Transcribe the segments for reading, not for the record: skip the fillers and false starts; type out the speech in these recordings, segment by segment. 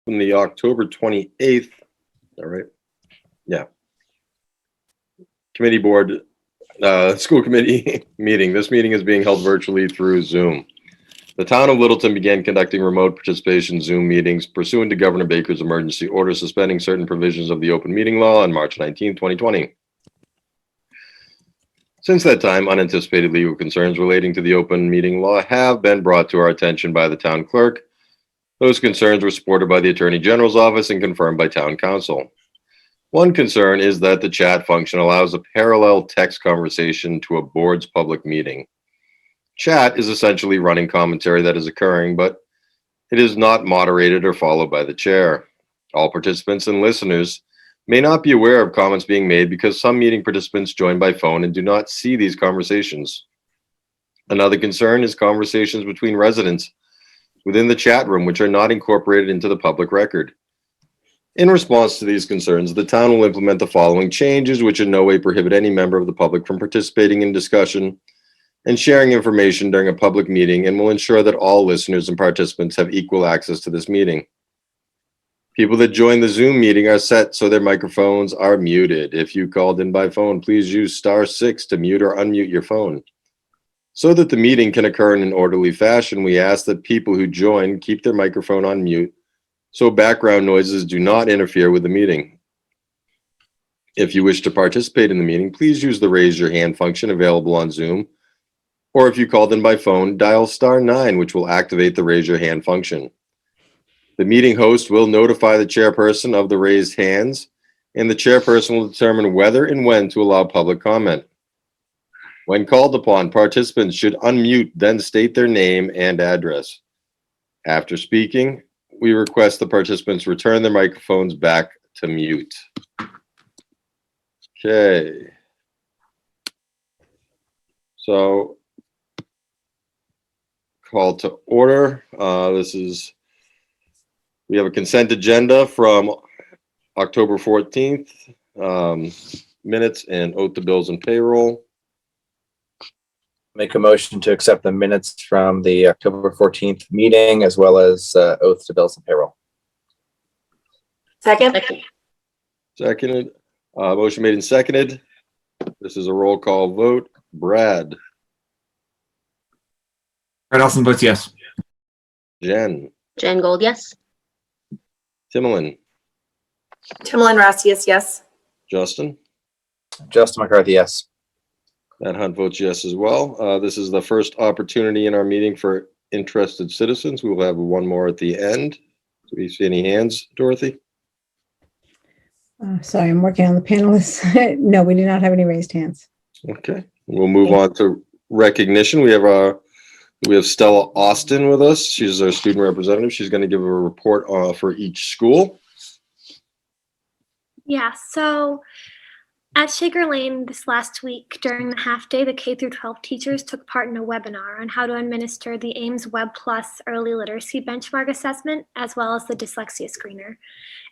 from the October 28th, all right? Yeah. Committee board, school committee meeting. This meeting is being held virtually through Zoom. The town of Littleton began conducting remote participation Zoom meetings pursuant to Governor Baker's emergency order suspending certain provisions of the open meeting law on March 19, 2020. Since that time, unanticipated legal concerns relating to the open meeting law have been brought to our attention by the town clerk. Those concerns were supported by the Attorney General's office and confirmed by town council. One concern is that the chat function allows a parallel text conversation to a board's public meeting. Chat is essentially running commentary that is occurring, but it is not moderated or followed by the chair. All participants and listeners may not be aware of comments being made because some meeting participants join by phone and do not see these conversations. Another concern is conversations between residents within the chat room, which are not incorporated into the public record. In response to these concerns, the town will implement the following changes, which in no way prohibit any member of the public from participating in discussion and sharing information during a public meeting, and will ensure that all listeners and participants have equal access to this meeting. People that join the Zoom meeting are set so their microphones are muted. If you called in by phone, please use *6 to mute or unmute your phone. So that the meeting can occur in an orderly fashion, we ask that people who join keep their microphone on mute so background noises do not interfere with the meeting. If you wish to participate in the meeting, please use the raise your hand function available on Zoom, or if you called in by phone, dial *9, which will activate the raise your hand function. The meeting host will notify the chairperson of the raised hands, and the chairperson will determine whether and when to allow public comment. When called upon, participants should unmute, then state their name and address. After speaking, we request the participants return their microphones back to mute. Okay. So, call to order. We have a consent agenda from October 14th, minutes and oath to bills and payroll. Make a motion to accept the minutes from the October 14th meeting, as well as oath to bills and payroll. Second. Seconded. Motion made and seconded. This is a roll call vote. Brad. Brad Olson votes yes. Jen. Jen Gold, yes. Timolin. Timolin Rassius, yes. Justin. Justin McCarthy, yes. Matt Hunt votes yes as well. This is the first opportunity in our meeting for interested citizens. We will have one more at the end. Do we see any hands, Dorothy? Sorry, I'm working on the panelists. No, we do not have any raised hands. Okay, we'll move on to recognition. We have Stella Austin with us. She's our student representative. She's going to give a report for each school. Yeah, so at Shaker Lane this last week during the half day, the K-12 teachers took part in a webinar on how to administer the Ames Web Plus Early Literacy Benchmark Assessment, as well as the Dyslexia Screener.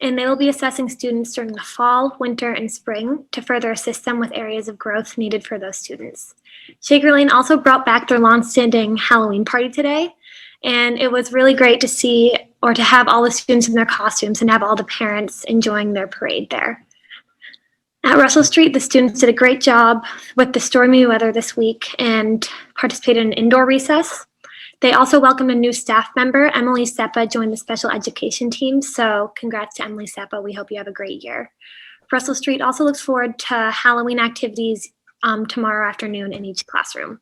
And they will be assessing students during the fall, winter, and spring to further assist them with areas of growth needed for those students. Shaker Lane also brought back their long-standing Halloween party today, and it was really great to see, or to have all the students in their costumes and have all the parents enjoying their parade there. At Russell Street, the students did a great job with the stormy weather this week and participated in indoor recess. They also welcomed a new staff member. Emily Seppa joined the special education team, so congrats to Emily Seppa. We hope you have a great year. Russell Street also looks forward to Halloween activities tomorrow afternoon in each classroom.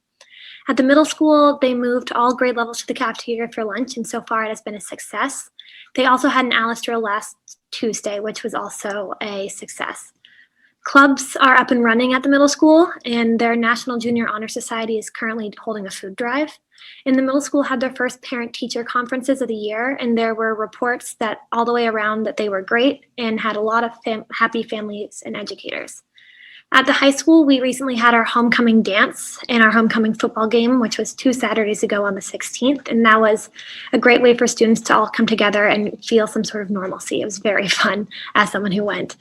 At the middle school, they moved all grade levels to the cafeteria for lunch, and so far it has been a success. They also had an Alice drill last Tuesday, which was also a success. Clubs are up and running at the middle school, and their National Junior Honor Society is currently holding a food drive. And the middle school had their first parent-teacher conferences of the year, and there were reports that all the way around that they were great and had a lot of happy families and educators. At the high school, we recently had our homecoming dance and our homecoming football game, which was 2 Saturdays ago on the 16th, and that was a great way for students to all come together and feel some sort of normalcy. It was very fun as someone who went.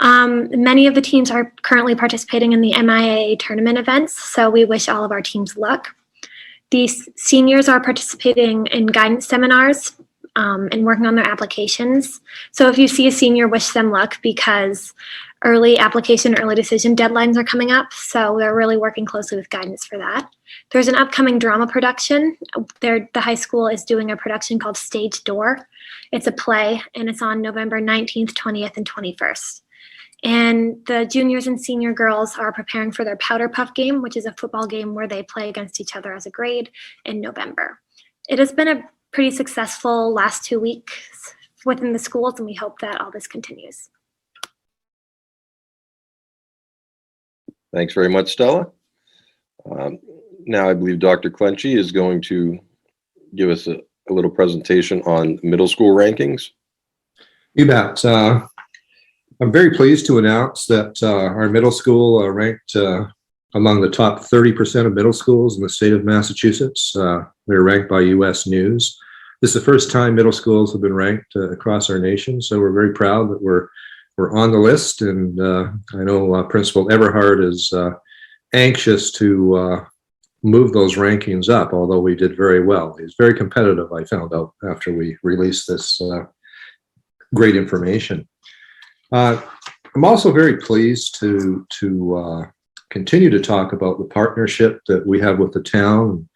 Many of the teams are currently participating in the MIAA tournament events, so we wish all of our teams luck. These seniors are participating in guidance seminars and working on their applications. So if you see a senior, wish them luck because early application, early decision deadlines are coming up. So they're really working closely with guidance for that. There's an upcoming drama production. The high school is doing a production called Stage Door. It's a play, and it's on November 19th, 20th, and 21st. And the juniors and senior girls are preparing for their Powder Puff game, which is a football game where they play against each other as a grade in November. It has been a pretty successful last 2 weeks within the schools, and we hope that all this continues. Thanks very much, Stella. Now I believe Dr. Clenchey is going to give us a little presentation on middle school rankings. You bet. I'm very pleased to announce that our middle school ranked among the top 30% of middle schools in the state of Massachusetts. We're ranked by U.S. News. This is the first time middle schools have been ranked across our nation, so we're very proud that we're on the list. And I know Principal Everhard is anxious to move those rankings up, although we did very well. It's very competitive, I found out after we released this great information. I'm also very pleased to continue to talk about the partnership that we have with the town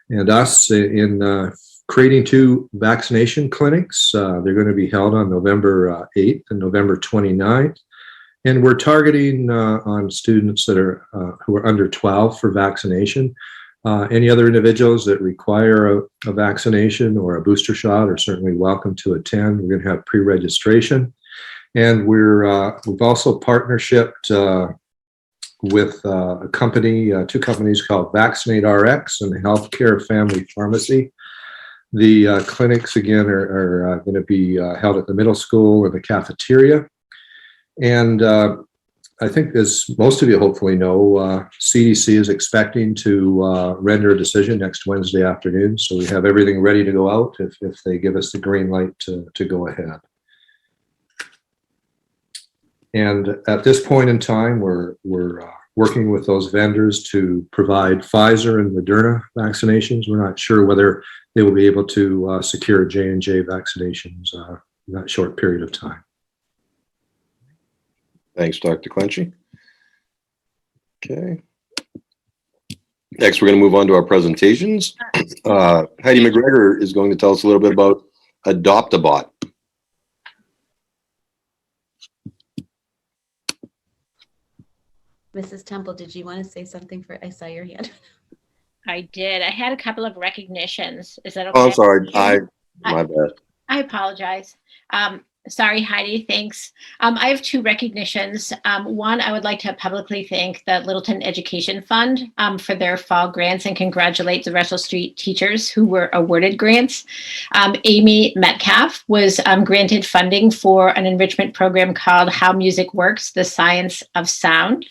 and us in creating 2 vaccination clinics. They're going to be held on November 8th and November 29th. And we're targeting on students that are who are under 12 for vaccination. Any other individuals that require a vaccination or a booster shot are certainly welcome to attend. We're going to have pre-registration. And we've also partnershiped with a company, 2 companies called Vaccinate RX and Healthcare Family Pharmacy. The clinics, again, are going to be held at the middle school and the cafeteria. And I think, as most of you hopefully know, CDC is expecting to render a decision next Wednesday afternoon. So we have everything ready to go out if they give us the green light to go ahead. And at this point in time, we're working with those vendors to provide Pfizer and Moderna vaccinations. We're not sure whether they will be able to secure J&J vaccinations in that short period of time. Thanks, Dr. Clenchey. Okay. Next, we're going to move on to our presentations. Heidi McGregor is going to tell us a little bit about AdoptABot. Mrs. Temple, did you want to say something I saw your hand. I did. I had a couple of recognitions. Is that okay? Oh, I'm sorry. My bad. I apologize. Sorry, Heidi. Thanks. I have 2 recognitions. One, I would like to publicly thank the Littleton Education Fund for their fall grants and congratulate the Russell Street teachers who were awarded grants. Amy Metcalf was granted funding for an enrichment program called How Music Works, the Science of Sound.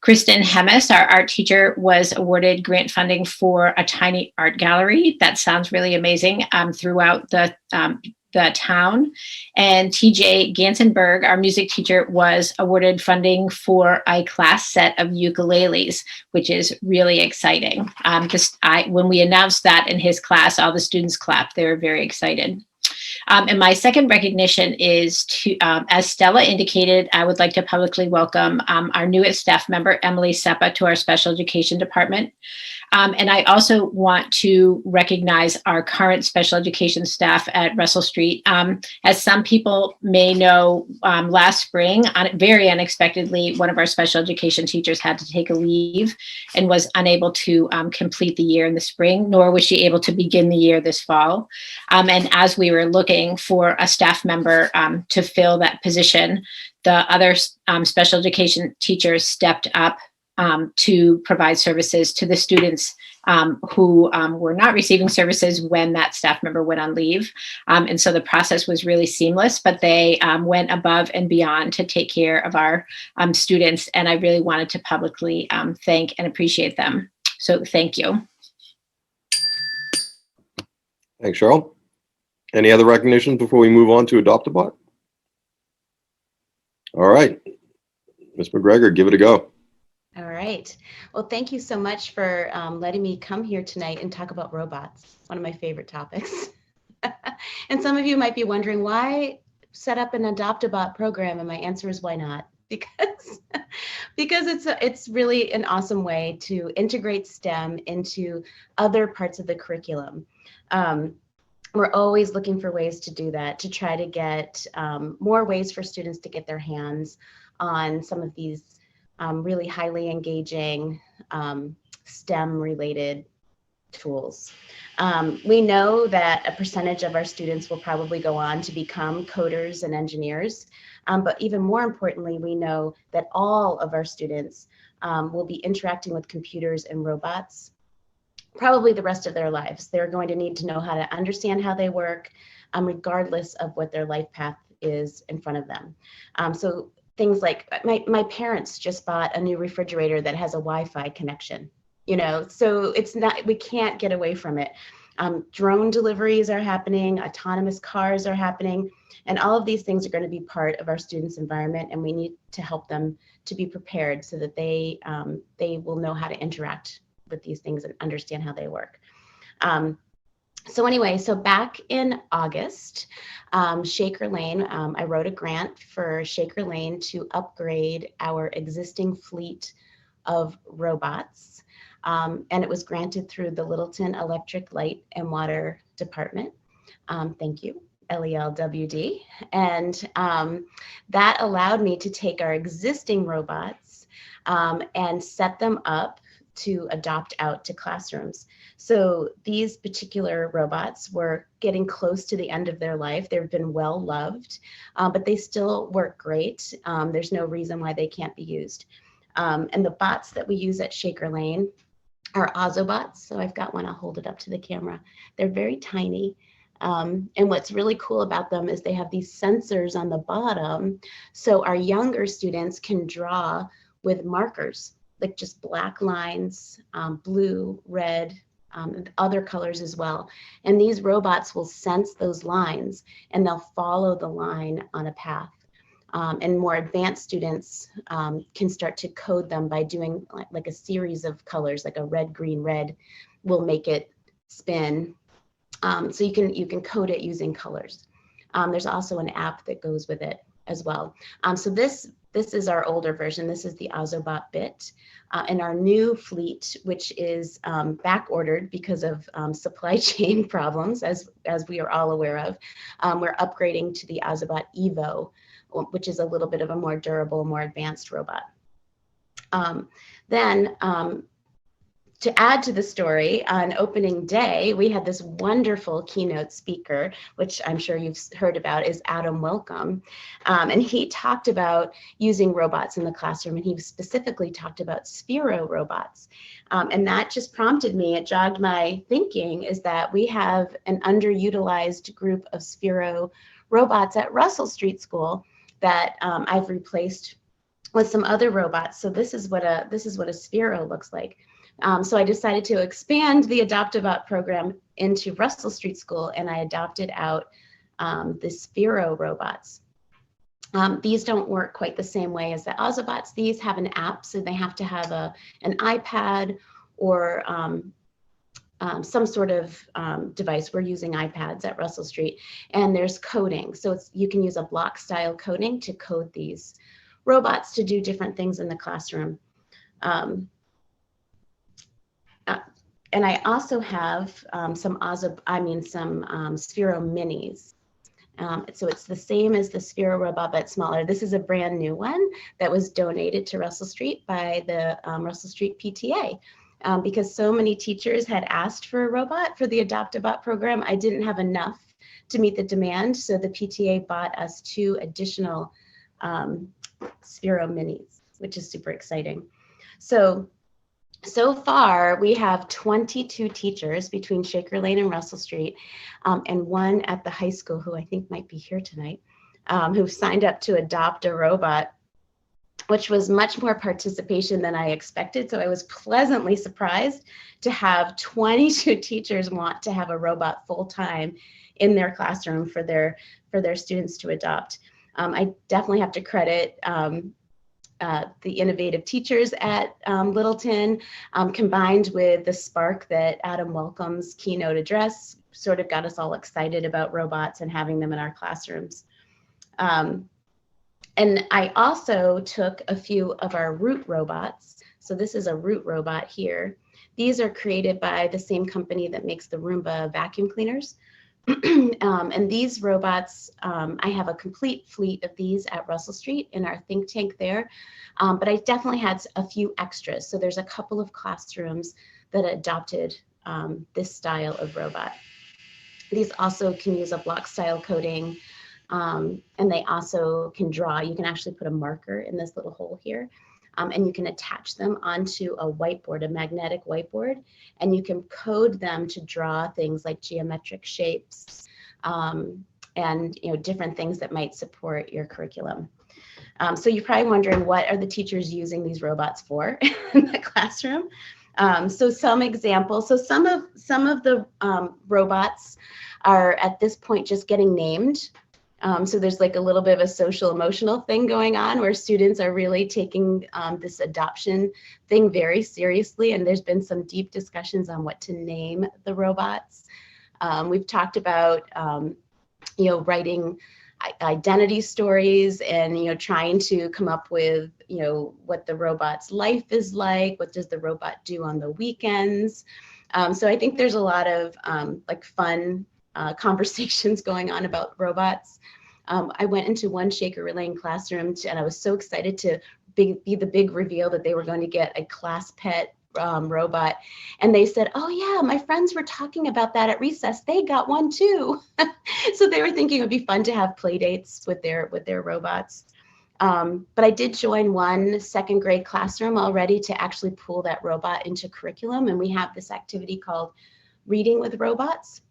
Kristen Hemis, our art teacher, was awarded grant funding for a tiny art gallery. That sounds really amazing throughout the town. And TJ Gansenberg, our music teacher, was awarded funding for a class set of ukuleles, which is really exciting. When we announced that in his class, all the students clapped. They were very excited. And my second recognition is to, as Stella indicated, I would like to publicly welcome our newest staff member, Emily Seppa, to our special education department. And I also want to recognize our current special education staff at Russell Street. As some people may know, last spring, very unexpectedly, one of our special education teachers had to take a leave and was unable to complete the year in the spring, nor was she able to begin the year this fall. And as we were looking for a staff member to fill that position, the other special education teachers stepped up to provide services to the students who were not receiving services when that staff member went on leave. And so the process was really seamless, but they went above and beyond to take care of our students. And I really wanted to publicly thank and appreciate them. So thank you. Thanks, Cheryl. Any other recognitions before we move on to AdoptABot? All right. Ms. McGregor, give it a go. All right. Well, thank you so much for letting me come here tonight and talk about robots, one of my favorite topics. And some of you might be wondering, why set up an AdoptABot program? And my answer is, why not? Because it's really an awesome way to integrate STEM into other parts of the curriculum. We're always looking for ways to do that, to try to get more ways for students to get their hands on some of these really highly engaging STEM-related tools. We know that a percentage of our students will probably go on to become coders and engineers, but even more importantly, we know that all of our students will be interacting with computers and robots probably the rest of their lives. They're going to need to know how to understand how they work, regardless of what their life path is in front of them. So things like my parents just bought a new refrigerator that has a Wi-Fi connection. So it's not, we can't get away from it. Drone deliveries are happening, autonomous cars are happening, and all of these things are going to be part of our students' environment, and we need to help them to be prepared so that they will know how to interact with these things and understand how they work. So anyway, so back in August, Shaker Lane, I wrote a grant for Shaker Lane to upgrade our existing fleet of robots. And it was granted through the Littleton Electric Light and Water Department. Thank you, LELWD. And that allowed me to take our existing robots and set them up to adopt out to classrooms. So these particular robots were getting close to the end of their life. They've been well loved, but they still work great. There's no reason why they can't be used. And the bots that we use at Shaker Lane are AdoptABots. So I've got one, I'll hold it up to the camera. They're very tiny. And what's really cool about them is they have these sensors on the bottom. So our younger students can draw with markers, like just black lines, blue, red, and other colors as well. And these robots will sense those lines and they'll follow the line on a path. And more advanced students can start to code them by doing like a series of colors, like a red, green, red will make it spin. So you can code it using colors. There's also an app that goes with it as well. So this is our older version. This is the AdoptABot Bit. And our new fleet, which is back ordered because of supply chain problems, as we are all aware of, we're upgrading to the AdoptABot Evo, which is a little bit of a more durable, more advanced robot. Then to add to the story, on opening day, we had this wonderful keynote speaker, which I'm sure you've heard about, is Adam Welcome. And he talked about using robots in the classroom, and he specifically talked about Sphero robots. And that just prompted me, it jogged my thinking, is that we have an underutilized group of Sphero robots at Russell Street School that I've replaced with some other robots. So this is what a Sphero looks like. So I decided to expand the AdoptABot program into Russell Street School, and I adopted out the Sphero robots. These don't work quite the same way as the AdoptABots. These have an app, so they have to have an iPad or some sort of device. We're using iPads at Russell Street, and there's coding. So you can use a block style coding to code these robots to do different things in the classroom. And I also have some Sphero minis. So it's the same as the Sphero robot, but smaller. This is a brand new one that was donated to Russell Street by the Russell Street PTA. Because so many teachers had asked for a robot for the AdoptABot program, I didn't have enough to meet the demand. So the PTA bought us 2 additional Sphero minis, which is super exciting. So far, we have 22 teachers between Shaker Lane and Russell Street, and one at the high school who I think might be here tonight, who've signed up to adopt a robot, which was much more participation than I expected. So I was pleasantly surprised to have 22 teachers want to have a robot full-time in their classroom for their students to adopt. I definitely have to credit the innovative teachers at Littleton, combined with the spark that Adam Welcome's keynote address sort of got us all excited about robots and having them in our classrooms. And I also took a few of our Root robots. So this is a Root robot here. These are created by the same company that makes the Roomba vacuum cleaners. And these robots, I have a complete fleet of these at Russell Street in our think tank there. But I definitely had a few extras. So there's a couple of classrooms that adopted this style of robot. These also can use a block style coding. And they also can draw. You can actually put a marker in this little hole here. And you can attach them onto a whiteboard, a magnetic whiteboard, and you can code them to draw things like geometric shapes and different things that might support your curriculum. So you're probably wondering, what are the teachers using these robots for in the classroom? So some examples. So some of the robots are at this point just getting named. So there's like a little bit of a social emotional thing going on where students are really taking this adoption thing very seriously. And there's been some deep discussions on what to name the robots. We've talked about, writing identity stories and, trying to come up with, what the robot's life is like. What does the robot do on the weekends? So I think there's a lot of like fun conversations going on about robots. I went into one Shaker Relaying classroom and I was so excited to be the big reveal that they were going to get a class pet robot. And they said, oh yeah, my friends were talking about that at recess. They got one too. So they were thinking it would be fun to have play dates with their robots. But I did join one second grade classroom already to actually pull that robot into curriculum. And we have this activity called Reading with Robots.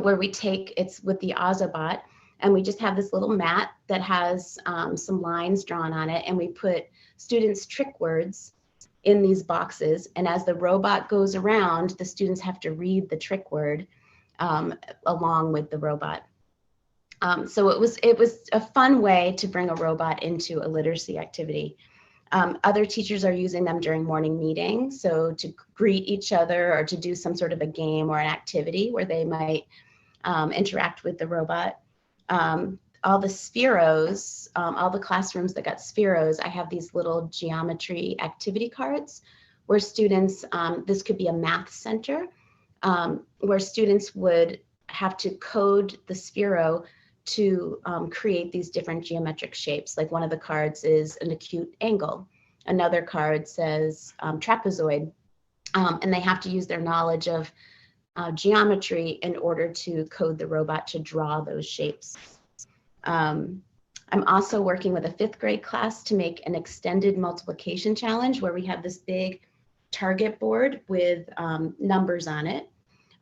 Where it's with the AdoptABot, and we just have this little mat that has some lines drawn on it, and we put students' trick words in these boxes, and as the robot goes around, the students have to read the trick word along with the robot. So it was a fun way to bring a robot into a literacy activity. Other teachers are using them during morning meetings, so to greet each other or to do some sort of a game or an activity where they might interact with the robot. All the Spheros, all the classrooms that got Spheros, I have these little geometry activity cards where students, this could be a math center, where students would have to code the Sphero to create these different geometric shapes. Like one of the cards is an acute angle. Another card says trapezoid. And they have to use their knowledge of geometry in order to code the robot to draw those shapes. I'm also working with a 5th grade class to make an extended multiplication challenge where we have this big target board with numbers on it.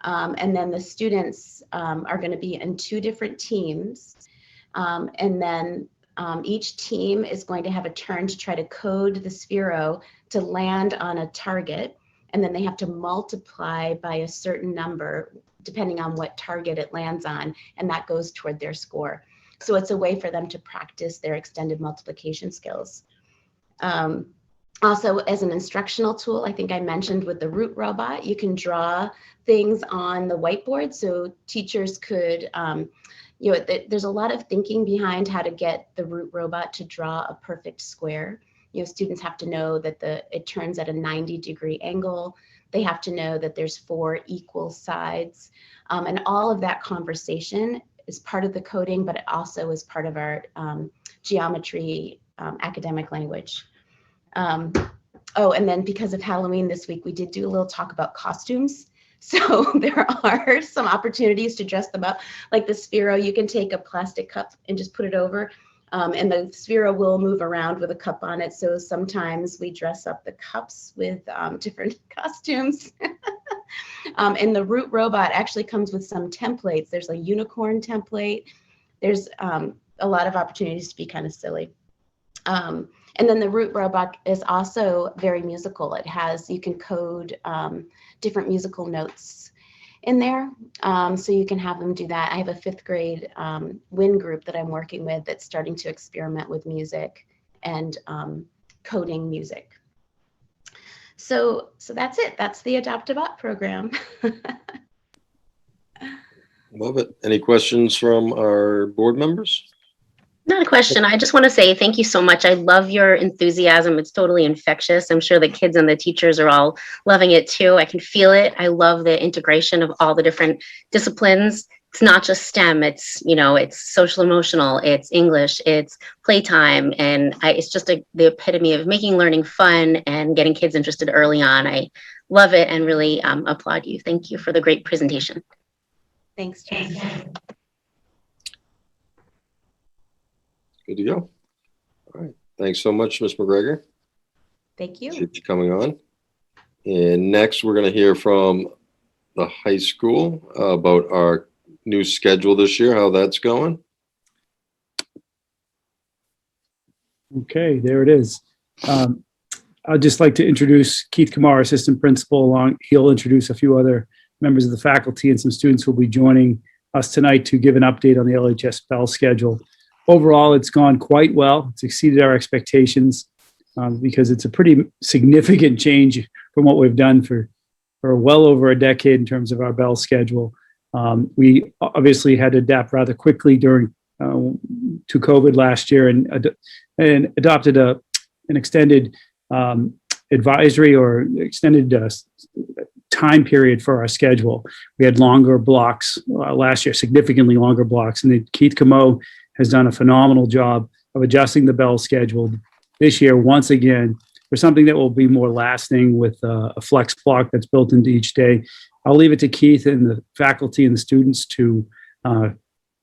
And then the students are going to be in 2 different teams. And then each team is going to have a turn to try to code the Sphero to land on a target. And then they have to multiply by a certain number, depending on what target it lands on. And that goes toward their score. So it's a way for them to practice their extended multiplication skills. Also, as an instructional tool, I think I mentioned with the Root robot, you can draw things on the whiteboard. So teachers could, there's a lot of thinking behind how to get the Root robot to draw a perfect square. Students have to know that it turns at a 90-degree angle. They have to know that there's 4 equal sides. And all of that conversation is part of the coding, but it also is part of our geometry academic language. Oh, and then because of Halloween this week, we did do a little talk about costumes. So there are some opportunities to dress them up. Like the Sphero, you can take a plastic cup and just put it over. And the Sphero will move around with a cup on it. So sometimes we dress up the cups with different costumes. And the Root robot actually comes with some templates. There's a unicorn template. There's a lot of opportunities to be kind of silly. And then the Root robot is also very musical. You can code different musical notes in there. So you can have them do that. I have a 5th grade WIN group that I'm working with that's starting to experiment with music and coding music. So that's it. That's the AdoptABot program. Love it. Any questions from our board members? Not a question. I just want to say thank you so much. I love your enthusiasm. It's totally infectious. I'm sure the kids and the teachers are all loving it too. I can feel it. I love the integration of all the different disciplines. It's not just STEM. It's, you know, it's social emotional, it's English, it's playtime. And it's just the epitome of making learning fun and getting kids interested early on. I love it and really applaud you. Thank you for the great presentation. Thanks, Jen. Good to go. All right. Thanks so much, Ms. McGregor. Thank you. Appreciate you coming on. And next, we're going to hear from the high school about our new schedule this year, how that's going. Okay, there it is. I'd just like to introduce Keith Kamar, assistant principal. He'll introduce a few other members of the faculty and some students who will be joining us tonight to give an update on the LHS Bell schedule. Overall, it's gone quite well. It's exceeded our expectations because it's a pretty significant change from what we've done for well over a decade in terms of our Bell schedule. We obviously had to adapt rather quickly during to COVID last year and adopted an extended advisory or extended time period for our schedule. We had longer blocks last year, significantly longer blocks, and Keith Camo has done a phenomenal job of adjusting the Bell schedule this year once again for something that will be more lasting with a flex block that's built into each day. I'll leave it to Keith and the faculty and the students to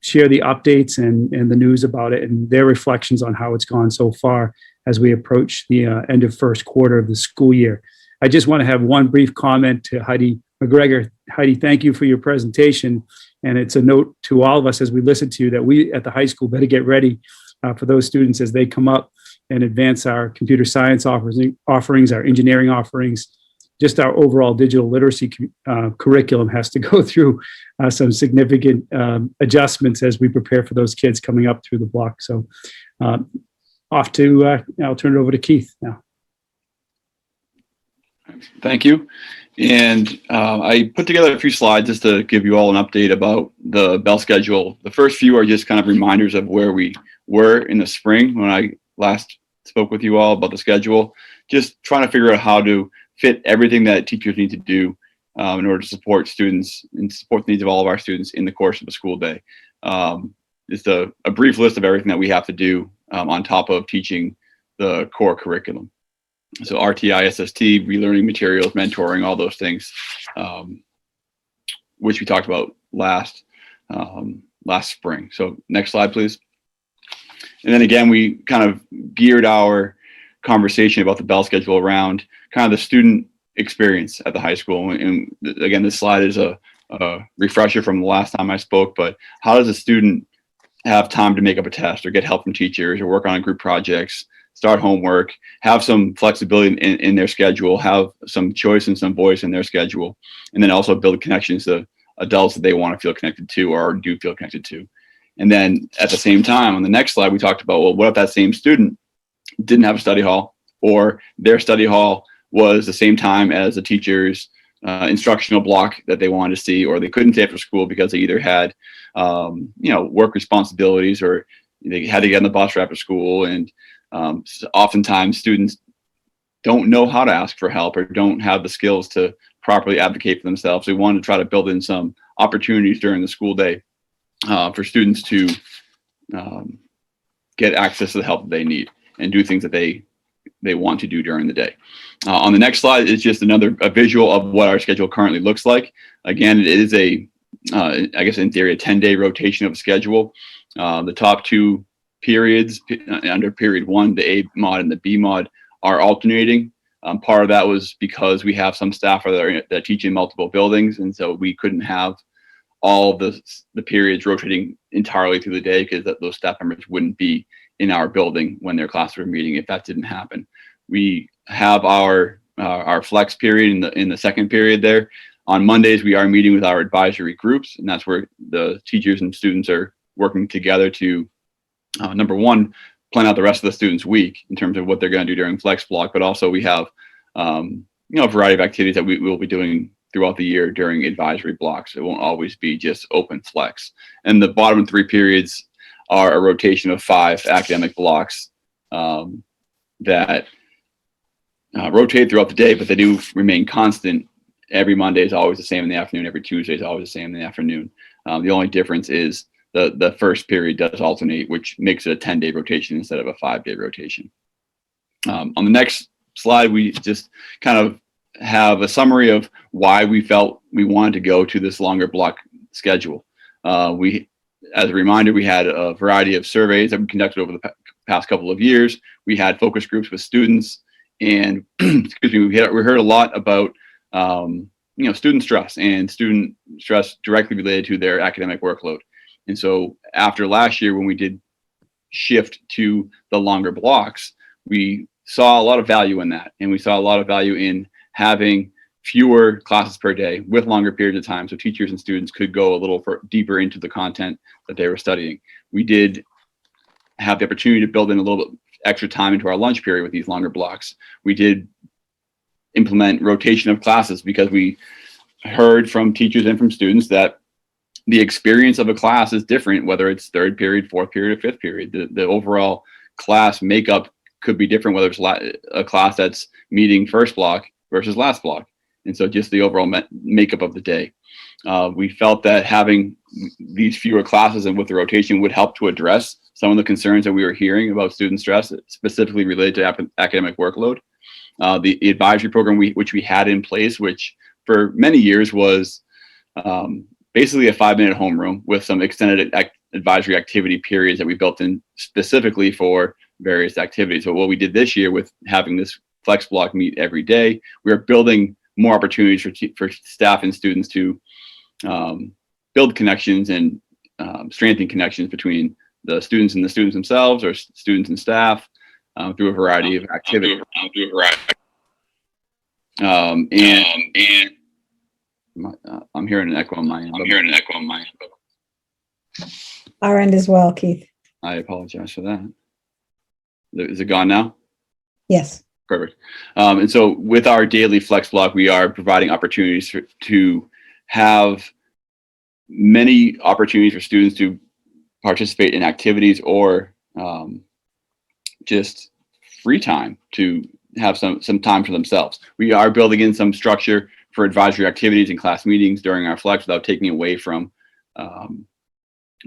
share the updates and the news about it and their reflections on how it's gone so far as we approach the end of first quarter of the school year. I just want to have one brief comment to Heidi McGregor. Heidi, thank you for your presentation. And it's a note to all of us as we listen to you that we at the high school better get ready for those students as they come up and advance our computer science offerings, our engineering offerings. Just our overall digital literacy curriculum has to go through some significant adjustments as we prepare for those kids coming up through the block. So I'll turn it over to Keith now. Thank you. And I put together a few slides just to give you all an update about the Bell schedule. The first few are just kind of reminders of where we were in the spring when I last spoke with you all about the schedule, just trying to figure out how to fit everything that teachers need to do in order to support students and support the needs of all of our students in the course of a school day. Just a brief list of everything that we have to do on top of teaching the core curriculum. So RTI, SST, relearning materials, mentoring, all those things, which we talked about last spring. So next slide, please. And then again, we kind of geared our conversation about the Bell schedule around kind of the student experience at the high school. And again, this slide is a refresher from the last time I spoke, but how does a student have time to make up a test or get help from teachers or work on group projects, start homework, have some flexibility in their schedule, have some choice and some voice in their schedule, and then also build connections to adults that they want to feel connected to or do feel connected to. And then at the same time, on the next slide, we talked about, well, what if that same student didn't have a study hall or their study hall was the same time as the teacher's instructional block that they wanted to see, or they couldn't stay after school because they either had, work responsibilities or they had to get on the bus after school. And oftentimes students don't know how to ask for help or don't have the skills to properly advocate for themselves. We wanted to try to build in some opportunities during the school day for students to get access to the help that they need and do things that they want to do during the day. On the next slide is just a visual of what our schedule currently looks like. Again, it is I guess in theory, a 10-day rotation of a schedule. The top two periods under period 1, the A mod and the B mod, are alternating. Part of that was because we have some staff that teach in multiple buildings, and so we couldn't have all the periods rotating entirely through the day because those staff members wouldn't be in our building when their classes were meeting if that didn't happen. We have our flex period in the second period there. On Mondays, we are meeting with our advisory groups, and that's where the teachers and students are working together to, number one, plan out the rest of the students' week in terms of what they're going to do during Flexblog, but also we have a variety of activities that we will be doing throughout the year during advisory blocks. It won't always be just open flex. And the bottom 3 periods are a rotation of 5 academic blocks that rotate throughout the day, but they do remain constant. Every Monday is always the same in the afternoon. Every Tuesday is always the same in the afternoon. The only difference is the first period does alternate, which makes it a 10-day rotation instead of a 5-day rotation. On the next slide, we just kind of have a summary of why we felt we wanted to go to this longer block schedule. As a reminder, we had a variety of surveys that we conducted over the past couple of years. We had focus groups with students, and excuse me, we heard a lot about student stress and student stress directly related to their academic workload. And so after last year, when we did shift to the longer blocks, we saw a lot of value in that. And we saw a lot of value in having fewer classes per day with longer periods of time, so teachers and students could go a little deeper into the content that they were studying. We did have the opportunity to build in a little bit extra time into our lunch period with these longer blocks. We did implement rotation of classes because we heard from teachers and from students that the experience of a class is different, whether it's 3rd period, 4th period, or 5th period. The overall class makeup could be different, whether it's a class that's meeting first block versus last block. And so just the overall makeup of the day. We felt that having these fewer classes and with the rotation would help to address some of the concerns that we were hearing about student stress, specifically related to academic workload. The advisory program which we had in place, which for many years was basically a 5-minute homeroom with some extended advisory activity periods that we built in specifically for various activities. But what we did this year with having this flex block meet every day, we are building more opportunities for staff and students to build connections and strengthen connections between the students and the students themselves, or students and staff, through a variety of activities. I'm hearing an echo on my end. Our end as well, Keith. I apologize for that. Is it gone now? Yes. Perfect. And so with our daily flex block, we are providing opportunities to have many opportunities for students to participate in activities or just free time to have some time for themselves. We are building in some structure for advisory activities and class meetings during our flex without taking away from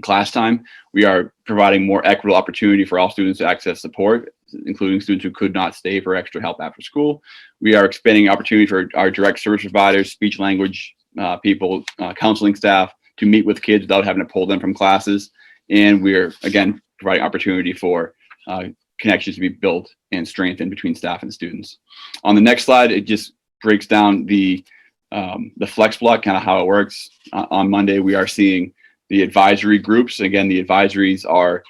class time. We are providing more equitable opportunity for all students to access support, including students who could not stay for extra help after school. We are expanding opportunity for our direct service providers, speech language people, counseling staff to meet with kids without having to pull them from classes. And we're, again, providing opportunity for connections to be built and strengthened between staff and students. On the next slide, it just breaks down the flex block, kind of how it works. On Monday, we are seeing the advisory groups. Again, the advisories are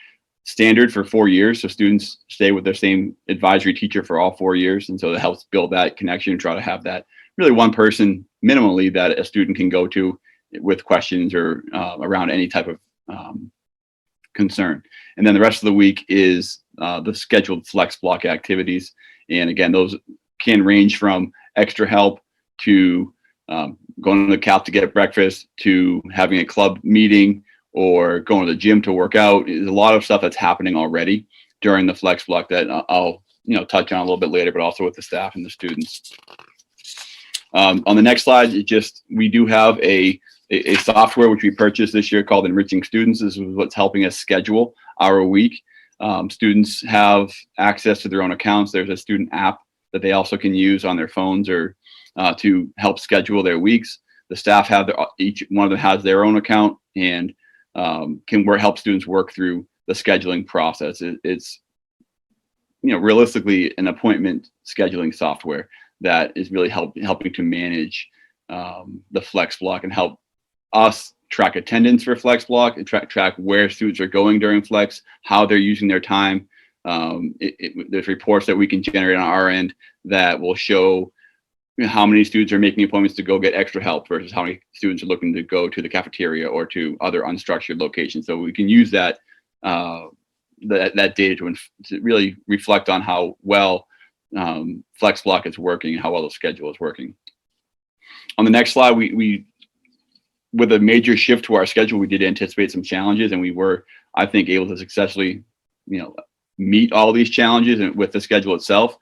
standard for 4 years, so students stay with their same advisory teacher for all 4 years, and so that helps build that connection and try to have that really one person minimally that a student can go to with questions or around any type of concern. And then the rest of the week is the scheduled flex block activities, and again, those can range from extra help to going to the CAP to get breakfast, to having a club meeting, or going to the gym to work out. There's a lot of stuff that's happening already during the flex block that I'll touch on a little bit later, but also with the staff and the students. On the next slide, we do have a software which we purchased this year called Enriching Students. This is what's helping us schedule our week. Students have access to their own accounts. There's a student app that they also can use on their phones or to help schedule their weeks. The staff have each one of them has their own account and can help students work through the scheduling process. It's realistically an appointment scheduling software that is really helping to manage the flex block and help us track attendance for flex block and track where students are going during flex, how they're using their time. There's reports that we can generate on our end that will show how many students are making appointments to go get extra help versus how many students are looking to go to the cafeteria or to other unstructured locations. So we can use that that data to really reflect on how well Flexblog is working and how well the schedule is working. On the next slide, we with a major shift to our schedule, we did anticipate some challenges, and we were, I think, able to successfully, meet all these challenges and with the schedule itself.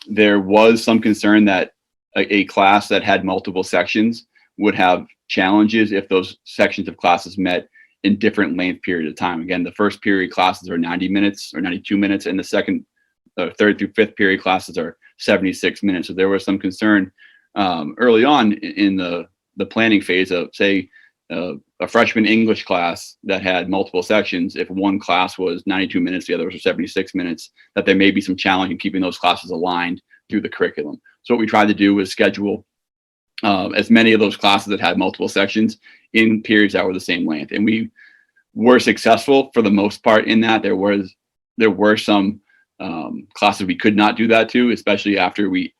There was some concern that a class that had multiple sections would have challenges if those sections of classes met in different length period of time. Again, the first period classes are 90 minutes or 92 minutes, and the third through fifth period classes are 76 minutes. So there was some concern early on in the planning phase of, say, a freshman English class that had multiple sections. If one class was 92 minutes, the others were 76 minutes, that there may be some challenge in keeping those classes aligned through the curriculum. So what we tried to do was schedule as many of those classes that had multiple sections in periods that were the same length. And we were successful for the most part in that. There were some classes we could not do that to, especially after we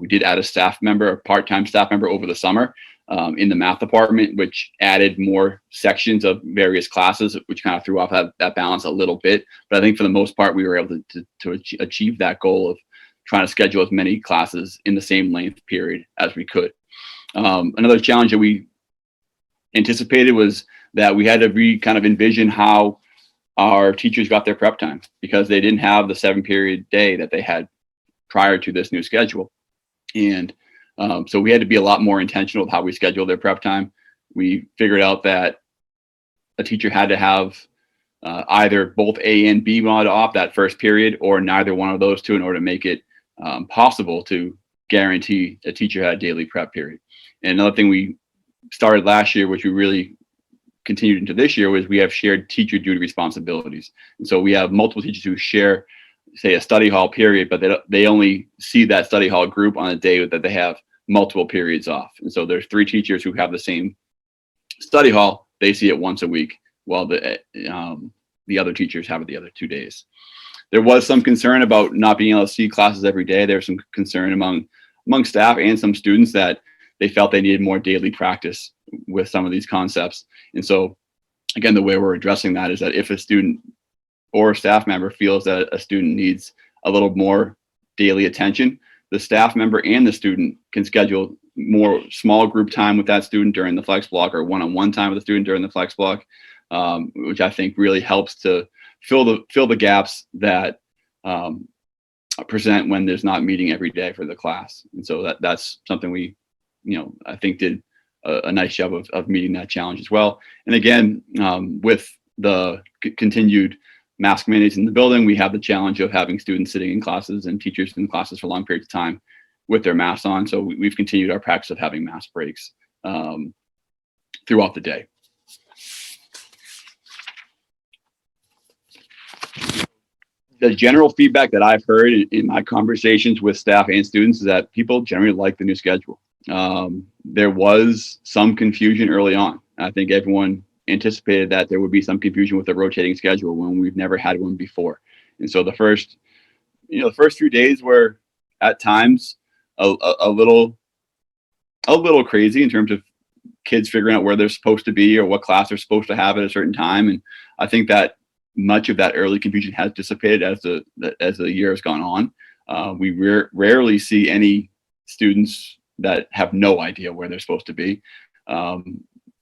did add a part-time staff member over the summer in the math department, which added more sections of various classes, which kind of threw off that balance a little bit. But I think for the most part, we were able to achieve that goal of trying to schedule as many classes in the same length period as we could. Another challenge that we anticipated was that we had to kind of envision how our teachers got their prep time, because they didn't have the 7-period day that they had prior to this new schedule. And so we had to be a lot more intentional with how we scheduled their prep time. We figured out that a teacher had to have either both A and B mod off that first period, or neither one of those two, in order to make it possible to guarantee a teacher had a daily prep period. And another thing we started last year, which we really continued into this year, was we have shared teacher duty responsibilities. And so we have multiple teachers who share, say, a study hall period, but they only see that study hall group on a day that they have multiple periods off. And so there's 3 teachers who have the same study hall. They see it once a week, while the other teachers have it the other 2 days. There was some concern about not being able to see classes every day. There was some concern among staff and some students that they felt they needed more daily practice with some of these concepts. And so, again, the way we're addressing that is that if a student or a staff member feels that a student needs a little more daily attention, the staff member and the student can schedule more small group time with that student during the Flexblog, or one-on-one time with the student during the Flexblog, which I think really helps to fill the gaps that present when there's not meeting every day for the class. And so that's something we, I think did a nice job of meeting that challenge as well. And again, with the continued mask mandates in the building, we have the challenge of having students sitting in classes and teachers in classes for long periods of time with their masks on. So we've continued our practice of having mask breaks throughout the day. The general feedback that I've heard in my conversations with staff and students is that people generally like the new schedule. There was some confusion early on. I think everyone anticipated that there would be some confusion with the rotating schedule when we've never had one before. And so the first few days were at times a little crazy in terms of kids figuring out where they're supposed to be or what class they're supposed to have at a certain time. And I think that much of that early confusion has dissipated as the year has gone on. We rarely see any students that have no idea where they're supposed to be.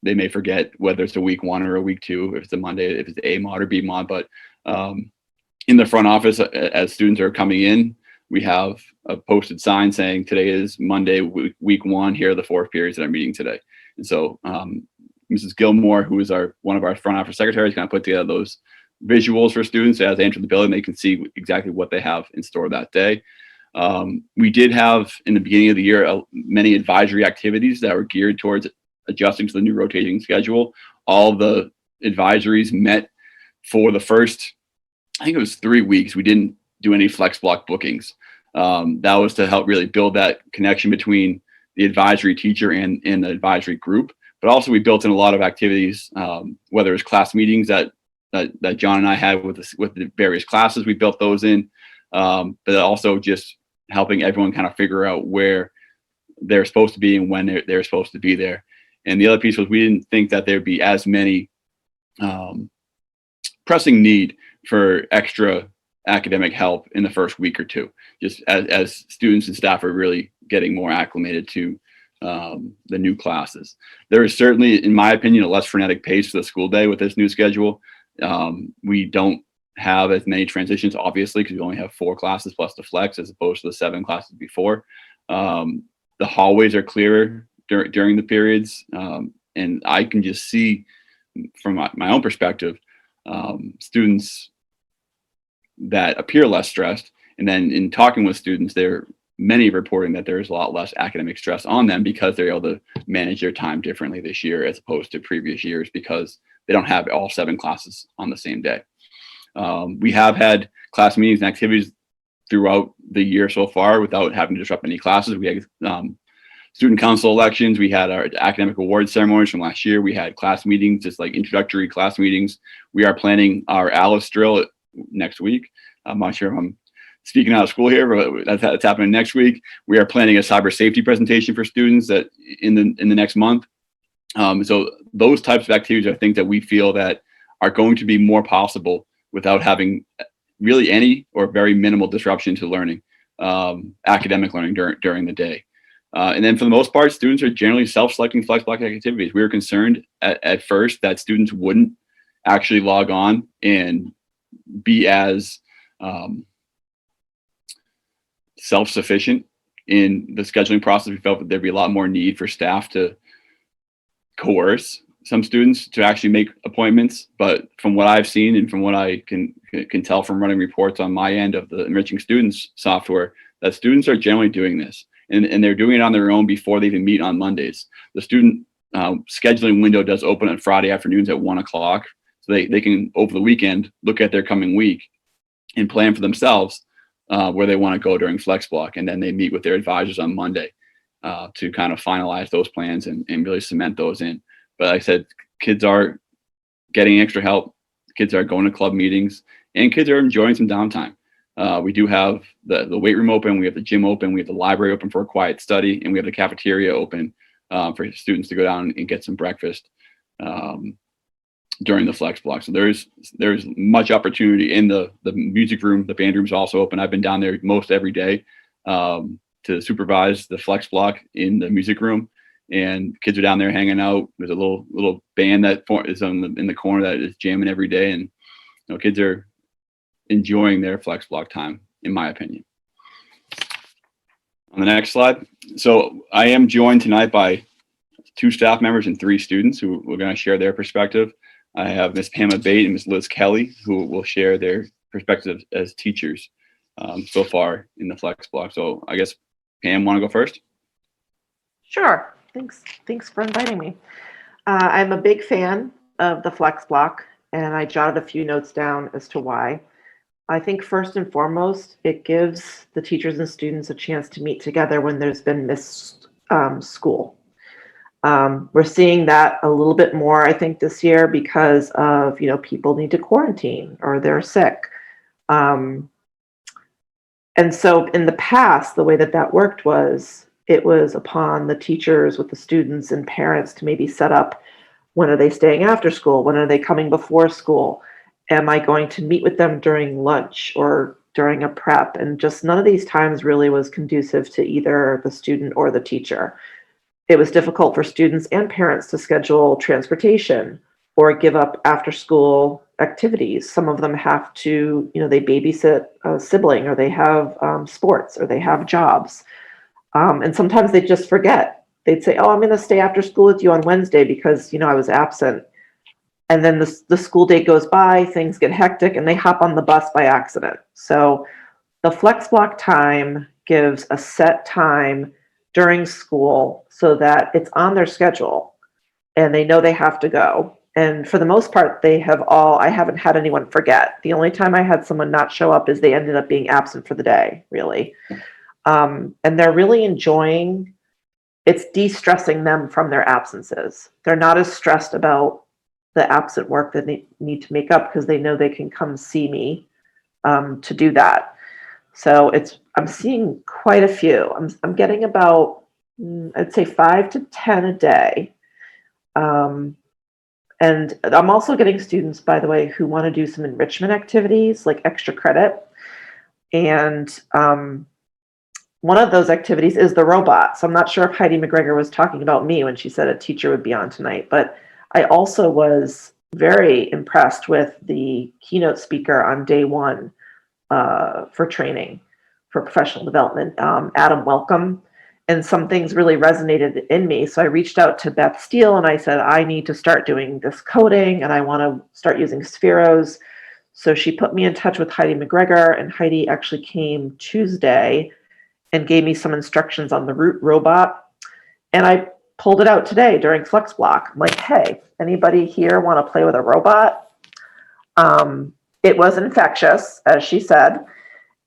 They may forget whether it's a week 1 or a week 2, if it's a Monday, if it's A mod or B mod. But in the front office, as students are coming in, we have a posted sign saying today is Monday, week 1. Here are the 4 periods that I'm meeting today. And so Mrs. Gilmore, who is one of our front office secretaries, kind of put together those visuals for students. As they enter the building, they can see exactly what they have in store that day. We did have, in the beginning of the year, many advisory activities that were geared towards adjusting to the new rotating schedule. All the advisories met for the first, I think it was 3 weeks. We didn't do any Flexblog bookings. That was to help really build that connection between the advisory teacher and the advisory group. But also we built in a lot of activities, whether it's class meetings that John and I had with the various classes. We built those in, but also just helping everyone kind of figure out where they're supposed to be and when they're supposed to be there. And the other piece was we didn't think that there'd be as many pressing need for extra academic help in the first week or two, just as students and staff are really getting more acclimated to the new classes. There is certainly, in my opinion, a less frenetic pace for the school day with this new schedule. We don't have as many transitions, obviously, because we only have 4 classes plus the flex as opposed to the 7 classes before. The hallways are clearer during the periods, and I can just see from my own perspective, students that appear less stressed. And then in talking with students, many reporting that there's a lot less academic stress on them because they're able to manage their time differently this year as opposed to previous years because they don't have all 7 classes on the same day. We have had class meetings and activities throughout the year so far without having to disrupt any classes. We had student council elections. We had our academic awards ceremonies from last year. We had class meetings, just like introductory class meetings. We are planning our Alice drill next week. I'm not sure if I'm speaking out of school here, but that's happening next week. We are planning a cyber safety presentation for students that in the next month. So those types of activities are things that we feel that are going to be more possible without having really any or very minimal disruption to learning, academic learning during the day. And then for the most part, students are generally self-selecting Flexblog activities. We were concerned at first that students wouldn't actually log on and be as self-sufficient in the scheduling process. We felt that there'd be a lot more need for staff to coerce some students to actually make appointments. But from what I've seen and from what I can tell from running reports on my end of the Enriching Students software, that students are generally doing this. And they're doing it on their own before they even meet on Mondays. The student scheduling window does open on Friday afternoons at 1 o'clock. So they can, over the weekend, look at their coming week and plan for themselves where they want to go during Flexblog. And then they meet with their advisors on Monday to kind of finalize those plans and really cement those in. But like I said, kids are getting extra help. Kids are going to club meetings and kids are enjoying some downtime. We do have the weight room open, we have the gym open, we have the library open for a quiet study, and we have the cafeteria open for students to go down and get some breakfast during the Flexblog. So there's much opportunity in the music room. The band room is also open. I've been down there most every day to supervise the Flexblog in the music room, and kids are down there hanging out. There's a little band that is in the corner that is jamming every day, and kids are enjoying their Flexblog time, in my opinion. On the next slide. So I am joined tonight by 2 staff members and 3 students who are going to share their perspective. I have Ms. Pamela Bate and Ms. Liz Kelly, who will share their perspective as teachers so far in the Flexblog. So I guess, Pam, want to go first? Sure. Thanks for inviting me. I'm a big fan of the Flexblog, and I jotted a few notes down as to why. I think first and foremost, it gives the teachers and students a chance to meet together when there's been missed school. We're seeing that a little bit more, I think, this year because of, people need to quarantine or they're sick. And so in the past, the way that worked was it was upon the teachers with the students and parents to maybe set up, when are they staying after school? When are they coming before school? Am I going to meet with them during lunch or during a prep? And just none of these times really was conducive to either the student or the teacher. It was difficult for students and parents to schedule transportation or give up after school activities. Some of them have to, they babysit a sibling, or they have sports, or they have jobs. And sometimes they just forget. They'd say, oh, I'm going to stay after school with you on Wednesday because, I was absent. And then the school day goes by, things get hectic, and they hop on the bus by accident. So the Flexblog time gives a set time during school so that it's on their schedule and they know they have to go. And for the most part, I haven't had anyone forget. The only time I had someone not show up is they ended up being absent for the day, really. And they're really enjoying, it's de-stressing them from their absences. They're not as stressed about the absent work that they need to make up because they know they can come see me to do that. So I'm seeing quite a few. I'm getting about, I'd say 5 to 10 a day. And I'm also getting students, by the way, who want to do some enrichment activities like extra credit. And one of those activities is the robot. So I'm not sure if Heidi McGregor was talking about me when she said a teacher would be on tonight, but I also was very impressed with the keynote speaker on day one for training for professional development, Adam Welcome. And some things really resonated in me. So I reached out to Beth Steele and I said, I need to start doing this coding and I want to start using Spheros. So she put me in touch with Heidi McGregor, and Heidi actually came Tuesday and gave me some instructions on the Root robot. And I pulled it out today during Flexblog. I'm like, hey, anybody here want to play with a robot? It was infectious, as she said.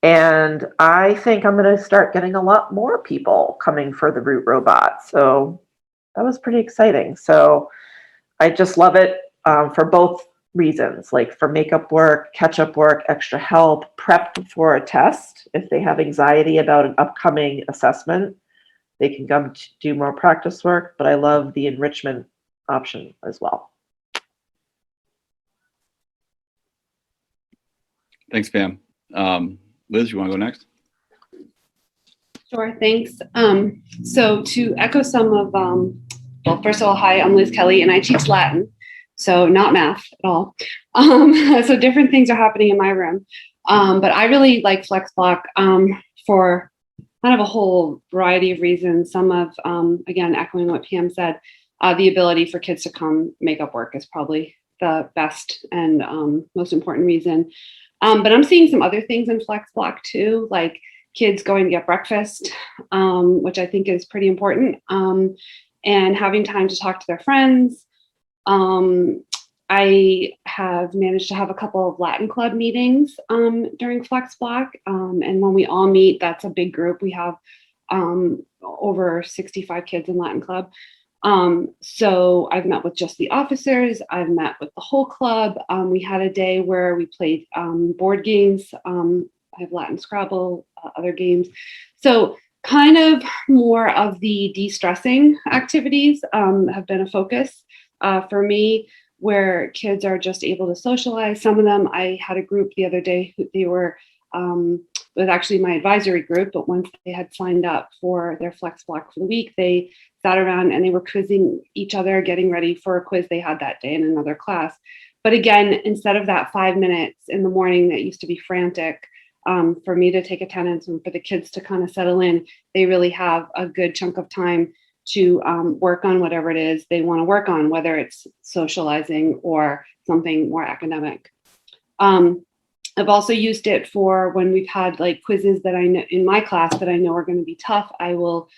And I think I'm going to start getting a lot more people coming for the Root robot. So that was pretty exciting. So I just love it for both reasons, like for makeup work, catch-up work, extra help, prep for a test. If they have anxiety about an upcoming assessment, they can come to do more practice work. But I love the enrichment option as well. Thanks, Pam. Liz, you want to go next? Sure, thanks. So to echo some of, well, first of all, hi, I'm Liz Kelly and I teach Latin, so not math at all. So different things are happening in my room. But I really like Flexblog for kind of a whole variety of reasons. Some of, again, echoing what Pam said, the ability for kids to come make up work is probably the best and most important reason. But I'm seeing some other things in Flexblog too, like kids going to get breakfast, which I think is pretty important, and having time to talk to their friends. I have managed to have a couple of Latin Club meetings during Flexblog, and when we all meet, that's a big group. We have over 65 kids in Latin Club. So I've met with just the officers, I've met with the whole club. We had a day where we played board games. I have Latin Scrabble, other games. So kind of more of the de-stressing activities have been a focus for me, where kids are just able to socialize. Some of them, I had a group the other day, they were, it was actually my advisory group, but once they had signed up for their Flexblog for the week, they sat around and they were quizzing each other, getting ready for a quiz they had that day in another class. But again, instead of that 5 minutes in the morning that used to be frantic for me to take attendance and for the kids to kind of settle in, they really have a good chunk of time to work on whatever it is they want to work on, whether it's socializing or something more academic. I've also used it for when we've had like quizzes that I know in my class that I know are going to be tough. I will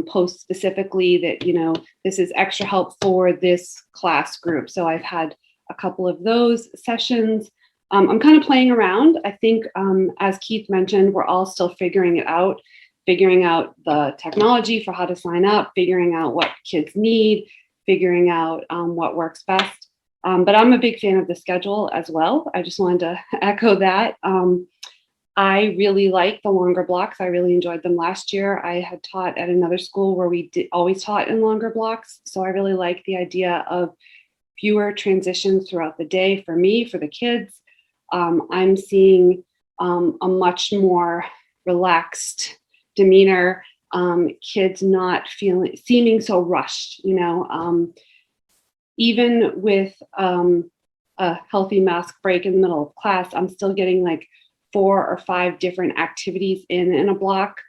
post specifically that, you know, this is extra help for this class group. So I've had a couple of those sessions. I'm kind of playing around. I think, as Keith mentioned, we're all still figuring it out, figuring out the technology for how to sign up, figuring out what kids need, figuring out what works best. But I'm a big fan of the schedule as well. I just wanted to echo that. I really like the longer blocks. I really enjoyed them last year. I had taught at another school where we always taught in longer blocks. So I really like the idea of fewer transitions throughout the day for me, for the kids. I'm seeing a much more relaxed demeanor, kids not seeming so rushed, you know, even with a healthy mask break in the middle of class, I'm still getting like 4 or 5 different activities in a block,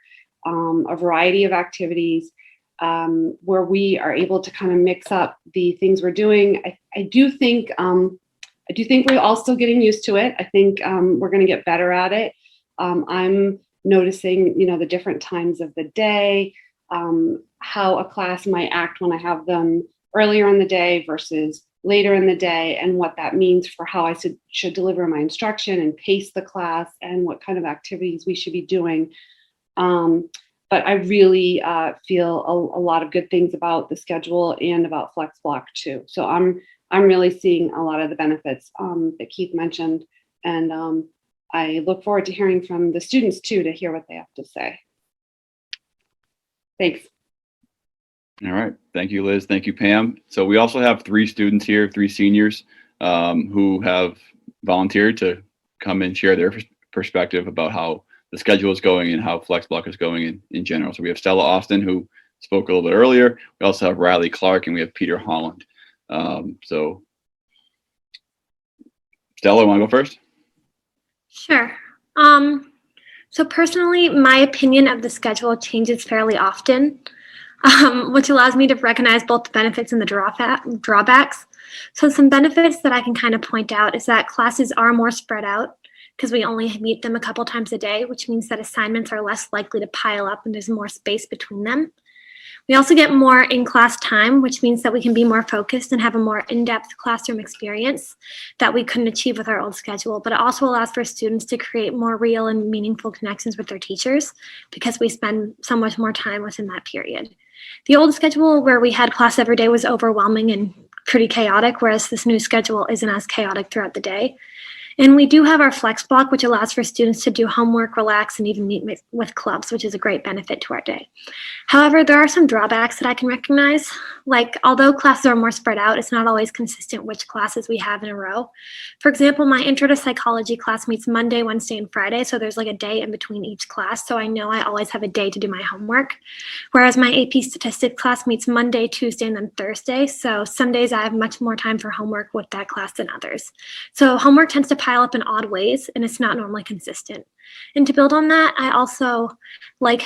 a variety of activities where we are able to kind of mix up the things we're doing. I do think we're all still getting used to it. I think we're going to get better at it. I'm noticing, you know, the different times of the day, how a class might act when I have them earlier in the day versus later in the day, and what that means for how I should deliver my instruction and pace the class and what kind of activities we should be doing. But I really feel a lot of good things about the schedule and about Flexblog too. So I'm really seeing a lot of the benefits that Keith mentioned, and I look forward to hearing from the students too to hear what they have to say. Thanks. All right. Thank you, Liz. Thank you, Pam. So we also have 3 students here, 3 seniors who have volunteered to come and share their perspective about how the schedule is going and how Flexblog is going in general. So we have Stella Austin, who spoke a little bit earlier. We also have Riley Clark, and we have Peter Holland. So Stella, want to go first? Sure. So personally, my opinion of the schedule changes fairly often, which allows me to recognize both the benefits and the drawbacks. So some benefits that I can kind of point out is that classes are more spread out because we only meet them a couple times a day, which means that assignments are less likely to pile up and there's more space between them. We also get more in-class time, which means that we can be more focused and have a more in-depth classroom experience that we couldn't achieve with our old schedule. But it also allows for students to create more real and meaningful connections with their teachers because we spend so much more time within that period. The old schedule where we had class every day was overwhelming and pretty chaotic, whereas this new schedule isn't as chaotic throughout the day. And we do have our Flexblog, which allows for students to do homework, relax, and even meet with clubs, which is a great benefit to our day. However, there are some drawbacks that I can recognize. Like, although classes are more spread out, it's not always consistent which classes we have in a row. For example, my Intro to Psychology class meets Monday, Wednesday, and Friday, so there's like a day in between each class, so I know I always have a day to do my homework. Whereas my AP Statistics class meets Monday, Tuesday, and then Thursday, so some days I have much more time for homework with that class than others. So homework tends to pile up in odd ways, and it's not normally consistent. And to build on that, I also like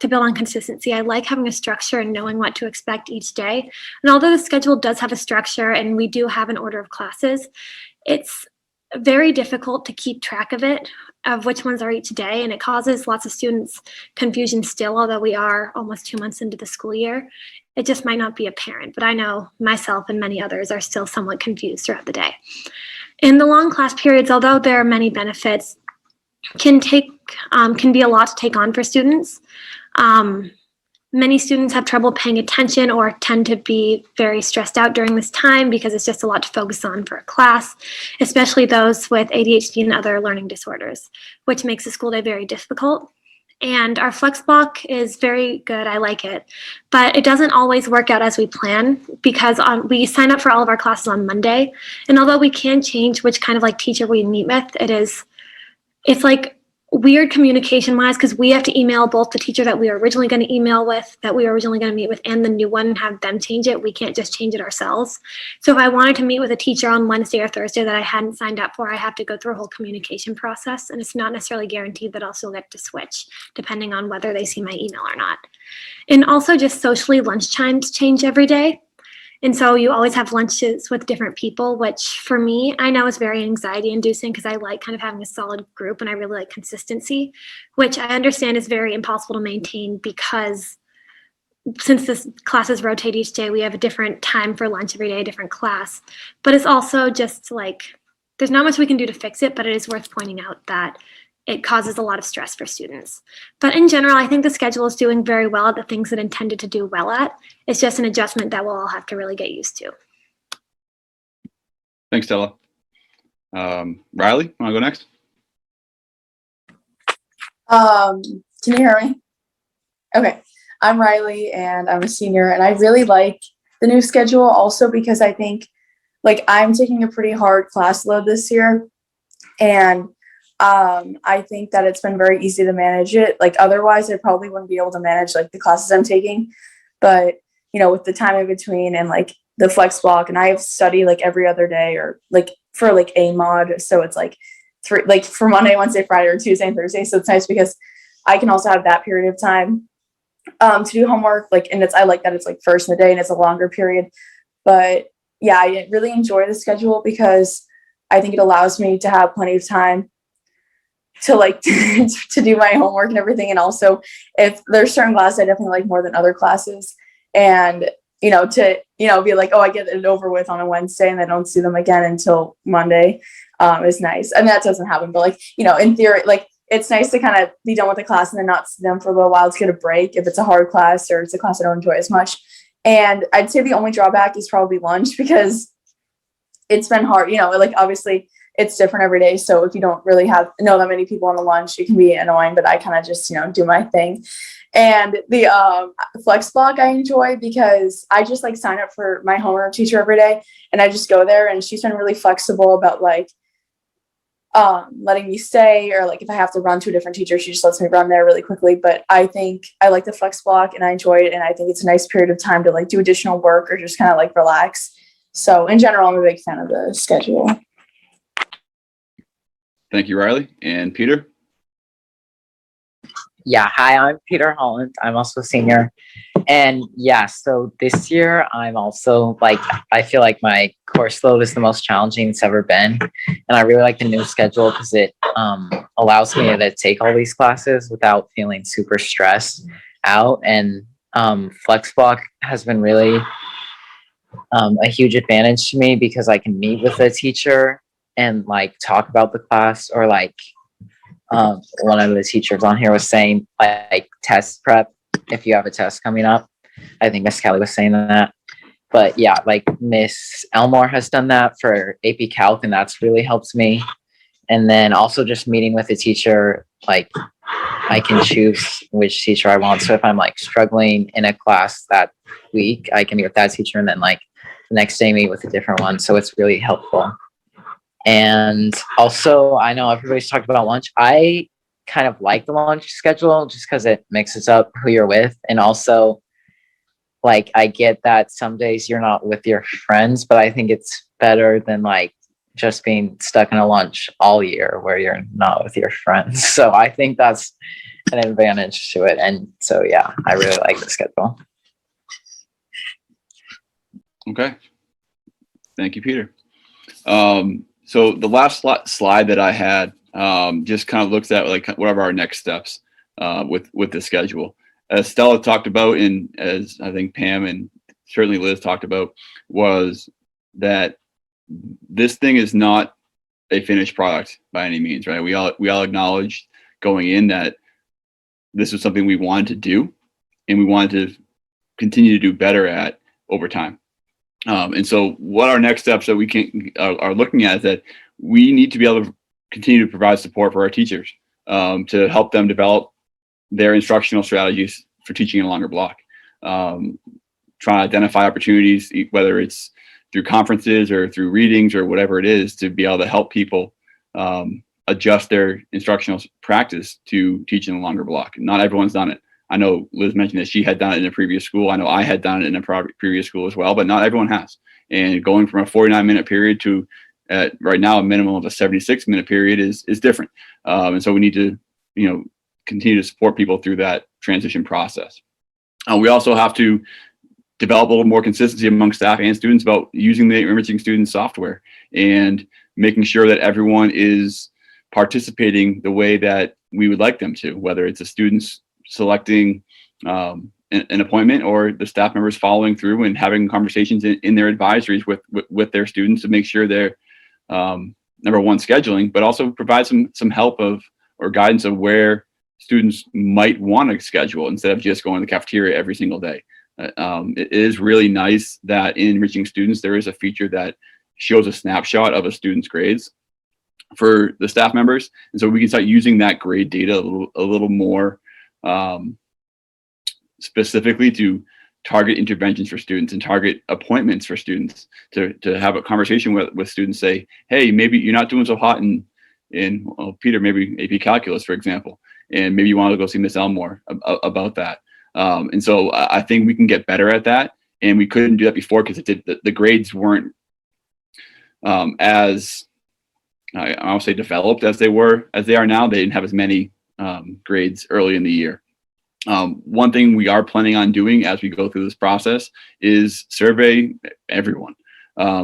to build on consistency. I like having a structure and knowing what to expect each day. And although the schedule does have a structure and we do have an order of classes, it's very difficult to keep track of it, of which ones are each day, and it causes lots of students confusion still, although we are almost 2 months into the school year. It just might not be apparent, but I know myself and many others are still somewhat confused throughout the day. In the long class periods, although there are many benefits, can be a lot to take on for students. Many students have trouble paying attention or tend to be very stressed out during this time because it's just a lot to focus on for a class, especially those with ADHD and other learning disorders, which makes the school day very difficult. And our Flexblog is very good. I like it, but it doesn't always work out as we plan because we sign up for all of our classes on Monday. And although we can change which kind of like teacher we meet with, it's like weird communication wise because we have to email both the teacher that we were originally going to email with, that we were originally going to meet with, and the new one and have them change it. We can't just change it ourselves. So if I wanted to meet with a teacher on Wednesday or Thursday that I hadn't signed up for, I have to go through a whole communication process, and it's not necessarily guaranteed that I'll still get to switch depending on whether they see my email or not. And also just socially, lunch times change every day. And so you always have lunches with different people, which for me, I know is very anxiety inducing because I like kind of having a solid group and I really like consistency, which I understand is very impossible to maintain because since this classes rotate each day, we have a different time for lunch every day, a different class. But it's also just like, there's not much we can do to fix it, but it is worth pointing out that it causes a lot of stress for students. But in general, I think the schedule is doing very well at the things it intended to do well at. It's just an adjustment that we'll all have to really get used to. Thanks, Stella. Riley, want to go next? Can you hear me? Okay, I'm Riley and I'm a senior, and I really like the new schedule also because I think like I'm taking a pretty hard class load this year, and I think that it's been very easy to manage it. Like otherwise I probably wouldn't be able to manage like the classes I'm taking, but you know, with the time in between and like the Flexblog, and I have study like every other day or like for like a mod. So it's like for Monday, Wednesday, Friday, or Tuesday and Thursday. So it's nice because I can also have that period of time to do homework. Like, and I like that it's like first in the day and it's a longer period. But yeah, I really enjoy the schedule because I think it allows me to have plenty of time to like to do my homework and everything. And also if there's certain classes I definitely like more than other classes, and you know, to be like, oh, I get it over with on a Wednesday and I don't see them again until Monday is nice. And that doesn't happen, but like, you know, in theory, like it's nice to kind of be done with the class and then not see them for a little while to get a break if it's a hard class or it's a class I don't enjoy as much. And I'd say the only drawback is probably lunch because it's been hard, you know, like obviously it's different every day. So if you don't really know that many people on the lunch, it can be annoying, but I kind of just, you know, do my thing. And the Flexblog I enjoy because I just like sign up for my homeroom teacher every day, and I just go there, and she's been really flexible about like letting me stay, or like if I have to run to a different teacher, she just lets me run there really quickly. But I think I like the Flexblog and I enjoy it, and I think it's a nice period of time to like do additional work or just kind of like relax. So in general, I'm a big fan of the schedule. Thank you, Riley. And Peter? Yeah, hi, I'm Peter Holland. I'm also a senior. And yeah, so this year I'm also like, I feel like my course load is the most challenging it's ever been. And I really like the new schedule because it allows me to take all these classes without feeling super stressed out. And Flexblog has been really a huge advantage to me because I can meet with a teacher and like talk about the class, or like one of the teachers on here was saying like test prep if you have a test coming up. I think Miss Kelly was saying that. But yeah, like Miss Elmore has done that for AP Calc, and that's really helped me. And then also just meeting with a teacher, like I can choose which teacher I want. So if I'm like struggling in a class that week, I can meet with that teacher, and then like the next day meet with a different one. So it's really helpful. And also, I know everybody's talked about lunch. I kind of like the lunch schedule just because it mixes up who you're with. And also, like, I get that some days you're not with your friends, but I think it's better than like just being stuck in a lunch all year where you're not with your friends. So I think that's an advantage to it. And so, yeah, I really like the schedule. Okay. Thank you, Peter. So the last slide that I had just kind of looks at like what are our next steps with the schedule. As Stella talked about, and as I think Pam and certainly Liz talked about, was that this thing is not a finished product by any means, right? We all acknowledged going in that this was something we wanted to do, and we wanted to continue to do better at over time. And so what our next steps that we are looking at is that we need to be able to continue to provide support for our teachers to help them develop their instructional strategies for teaching in a longer block. Trying to identify opportunities, whether it's through conferences or through readings or whatever it is, to be able to help people adjust their instructional practice to teach in a longer block. Not everyone's done it. I know Liz mentioned that she had done it in a previous school. I know I had done it in a previous school as well, but not everyone has. And going from a 49-minute period to right now a minimum of a 76-minute period is different. And so we need to, continue to support people through that transition process. We also have to develop a little more consistency among staff and students about using the Enriching Students software and making sure that everyone is participating the way that we would like them to, whether it's the students selecting an appointment or the staff members following through and having conversations in their advisories with their students to make sure they're number one, scheduling, but also provide some help or guidance of where students might want to schedule instead of just going to the cafeteria every single day. It is really nice that in Enriching Students, there is a feature that shows a snapshot of a student's grades for the staff members. And so we can start using that grade data a little more specifically to target interventions for students and target appointments for students to have a conversation with students, say, hey, maybe you're not doing so hot in Peter, maybe AP Calculus, for example, and maybe you want to go see Miss Elmore about that. And so I think we can get better at that. And we couldn't do that before because the grades weren't as, I would say, developed as they are now. They didn't have as many grades early in the year. One thing we are planning on doing as we go through this process is survey everyone,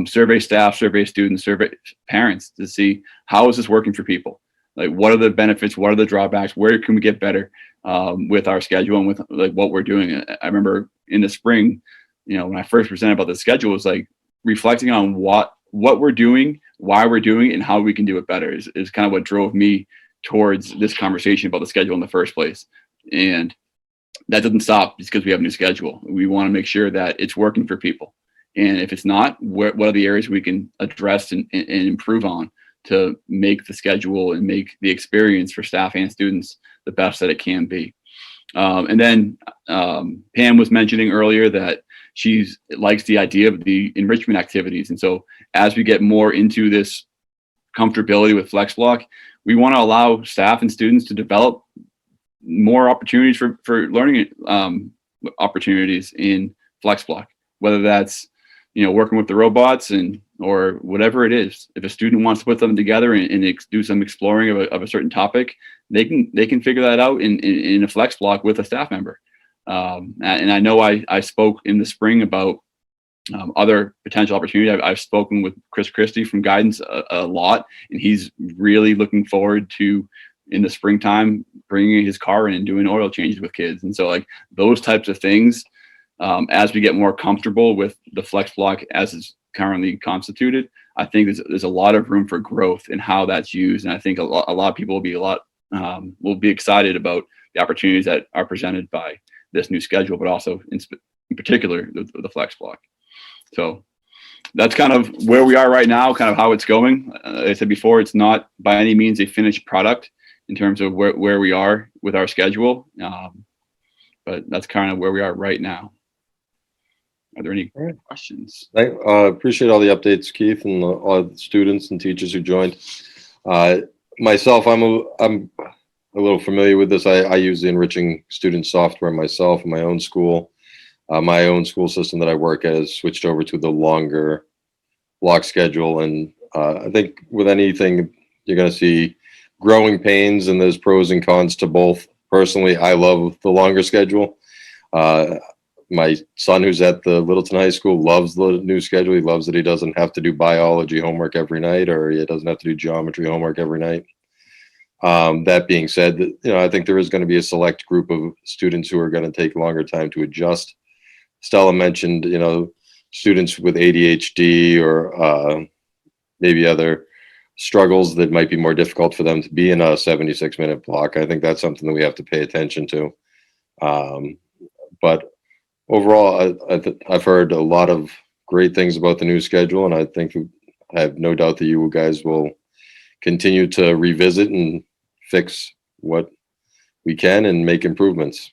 survey staff, survey students, survey parents to see how is this working for people? Like, what are the benefits? What are the drawbacks? Where can we get better with our schedule and with like what we're doing? I remember in the spring, when I first presented about the schedule, it was like reflecting on what we're doing, why we're doing, and how we can do it better is kind of what drove me towards this conversation about the schedule in the first place. And that doesn't stop just because we have a new schedule. We want to make sure that it's working for people. And if it's not, what are the areas we can address and improve on to make the schedule and make the experience for staff and students the best that it can be. And then Pam was mentioning earlier that she likes the idea of the enrichment activities. And so as we get more into this comfortability with Flexblog, we want to allow staff and students to develop more opportunities for learning opportunities in Flexblog, whether that's, working with the robots or whatever it is. If a student wants to put them together and do some exploring of a certain topic, they can figure that out in a Flexblog with a staff member. And I know I spoke in the spring about other potential opportunity. I've spoken with Chris Christie from Guidance a lot, and he's really looking forward to, in the springtime, bringing his car in and doing oil changes with kids. And so like those types of things, as we get more comfortable with the Flexblog as it's currently constituted, I think there's a lot of room for growth in how that's used. And I think a lot of people will be excited about the opportunities that are presented by this new schedule, but also in particular the Flexblog. So that's kind of where we are right now, kind of how it's going. Like I said before, it's not by any means a finished product in terms of where we are with our schedule, but that's kind of where we are right now. Are there any questions? I appreciate all the updates, Keith, and all the students and teachers who joined. Myself, I'm a little familiar with this. I use the enriching student software myself in my own school. My own school system that I work at has switched over to the longer block schedule. And I think with anything, you're going to see growing pains, and there's pros and cons to both. Personally, I love the longer schedule. My son, who's at the Littleton High School, loves the new schedule. He loves that he doesn't have to do biology homework every night, or he doesn't have to do geometry homework every night. That being said, I think there is going to be a select group of students who are going to take longer time to adjust. Stella mentioned, students with ADHD or maybe other struggles that might be more difficult for them to be in a 76-minute block. I think that's something that we have to pay attention to. But overall, I've heard a lot of great things about the new schedule, and I have no doubt that you guys will continue to revisit and fix what we can and make improvements.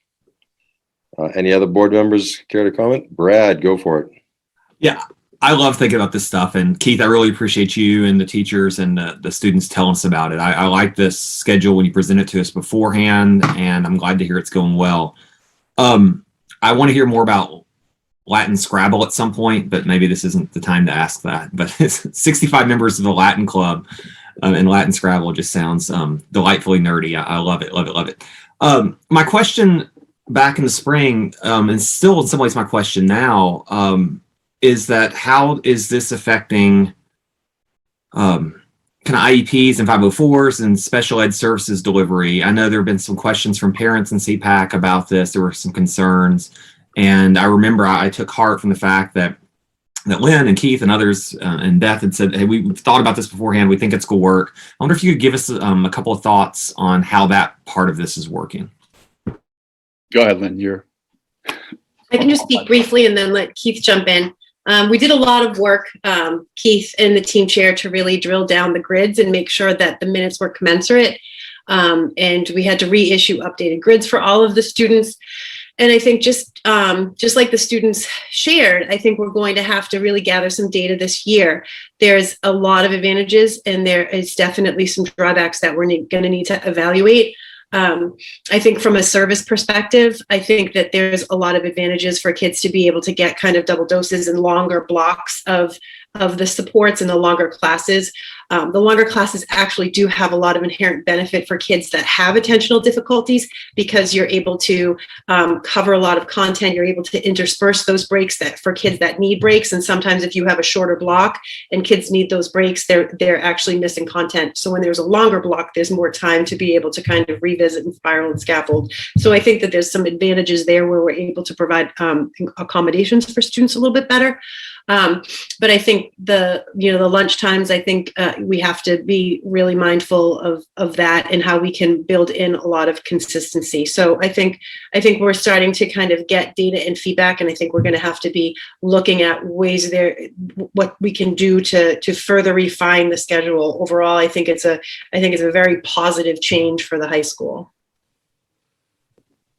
Any other board members care to comment? Brad, go for it. Yeah, I love thinking about this stuff. And Keith, I really appreciate you and the teachers and the students telling us about it. I like this schedule when you present it to us beforehand, and I'm glad to hear it's going well. I want to hear more about Latin Scrabble at some point, but maybe this isn't the time to ask that. But 65 members of the Latin Club and Latin Scrabble just sounds delightfully nerdy. I love it, love it, love it. My question back in the spring, and still in some ways my question now, is that how is this affecting kind of IEPs and 504s and special ed services delivery? I know there have been some questions from parents in CPAC about this. There were some concerns. And I remember I took heart from the fact that Lynn and Keith and others and Beth had said, hey, we've thought about this beforehand. We think it's going to work. I wonder if you could give us a couple of thoughts on how that part of this is working. Go ahead, Lynn. I can just speak briefly and then let Keith jump in. We did a lot of work, Keith and the team chair, to really drill down the grids and make sure that the minutes were commensurate. And we had to reissue updated grids for all of the students. And I think just like the students shared, I think we're going to have to really gather some data this year. There's a lot of advantages, and there is definitely some drawbacks that we're going to need to evaluate. I think from a service perspective, I think that there's a lot of advantages for kids to be able to get kind of double doses and longer blocks of the supports and the longer classes. The longer classes actually do have a lot of inherent benefit for kids that have attentional difficulties, because you're able to cover a lot of content. You're able to intersperse those breaks that for kids that need breaks. And sometimes if you have a shorter block and kids need those breaks, they're actually missing content. So when there's a longer block, there's more time to be able to kind of revisit and spiral and scaffold. So I think that there's some advantages there where we're able to provide accommodations for students a little bit better. But I think the lunch times, I think we have to be really mindful of that and how we can build in a lot of consistency. So I think we're starting to kind of get data and feedback, and I think we're going to have to be looking at ways there, what we can do to further refine the schedule. Overall, I think it's a very positive change for the high school.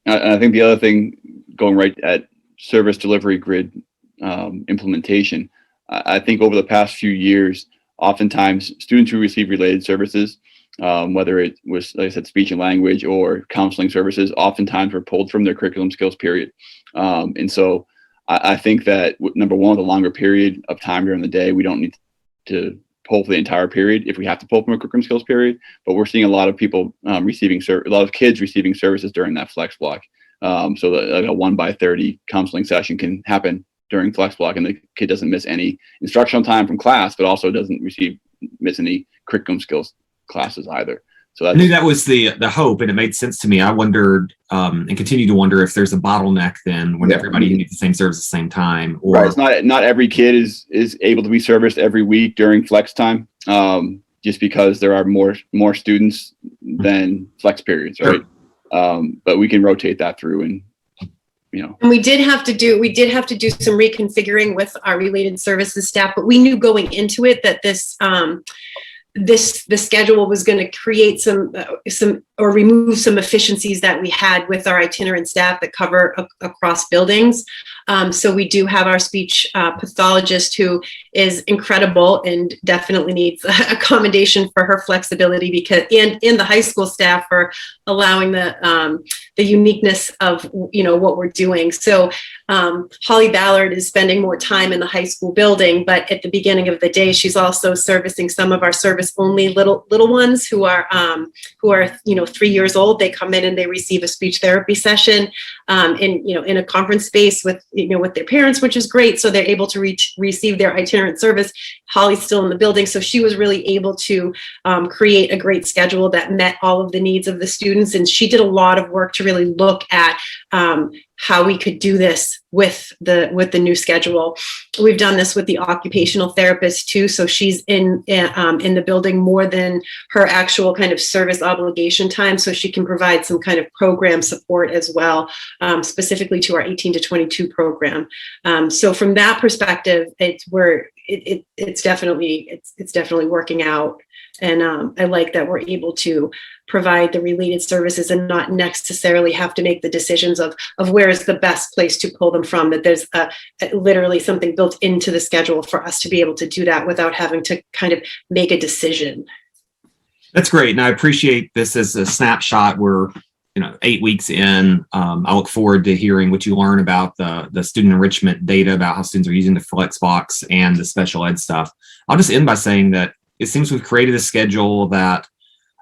And I think the other thing, going right at service delivery grid implementation, I think over the past few years, oftentimes students who receive related services, whether it was, like I said, speech and language or counseling services, oftentimes were pulled from their curriculum skills period. And so I think that, number one, with a longer period of time during the day, we don't need to pull for the entire period if we have to pull from a curriculum skills period. But we're seeing a lot of people a lot of kids receiving services during that flex block. So that a 1x30 counseling session can happen during flex block, and the kid doesn't miss any instructional time from class, but also doesn't miss any curriculum skills classes either. So I knew that was the hope, and it made sense to me. I wondered and continue to wonder if there's a bottleneck then when everybody needs the same service at the same time. Or right. It's not every kid is able to be serviced every week during flex time, just because there are more students than flex periods, right? Sure. But we can rotate that through, and And we did have to do some reconfiguring with our related services staff, but we knew going into it that the schedule was going to create some or remove some efficiencies that we had with our itinerant staff that cover across buildings. So we do have our speech pathologist, who is incredible and definitely needs a commendation for her flexibility, because and the high school staff for allowing the uniqueness of what we're doing. So Holly Ballard is spending more time in the high school building, but at the beginning of the day, she's also servicing some of our service only little ones who are 3 years old. They come in and they receive a speech therapy session in a conference space with their parents, which is great. So they're able to receive their itinerant service. Holly's still in the building, so she was really able to create a great schedule that met all of the needs of the students. And she did a lot of work to really look at how we could do this with the new schedule. We've done this with the occupational therapist too. So she's in the building more than her actual kind of service obligation time, so she can provide some kind of program support as well, specifically to our 18 to 22 program. So from that perspective, it's definitely working out. And I like that we're able to provide the related services and not necessarily have to make the decisions of where is the best place to pull them from, that there's literally something built into the schedule for us to be able to do that without having to kind of make a decision. That's great. And I appreciate this as a snapshot. We're 8 weeks in. I look forward to hearing what you learn about the student enrichment data, about how students are using the Flexbox and the special ed stuff. I'll just end by saying that it seems we've created a schedule that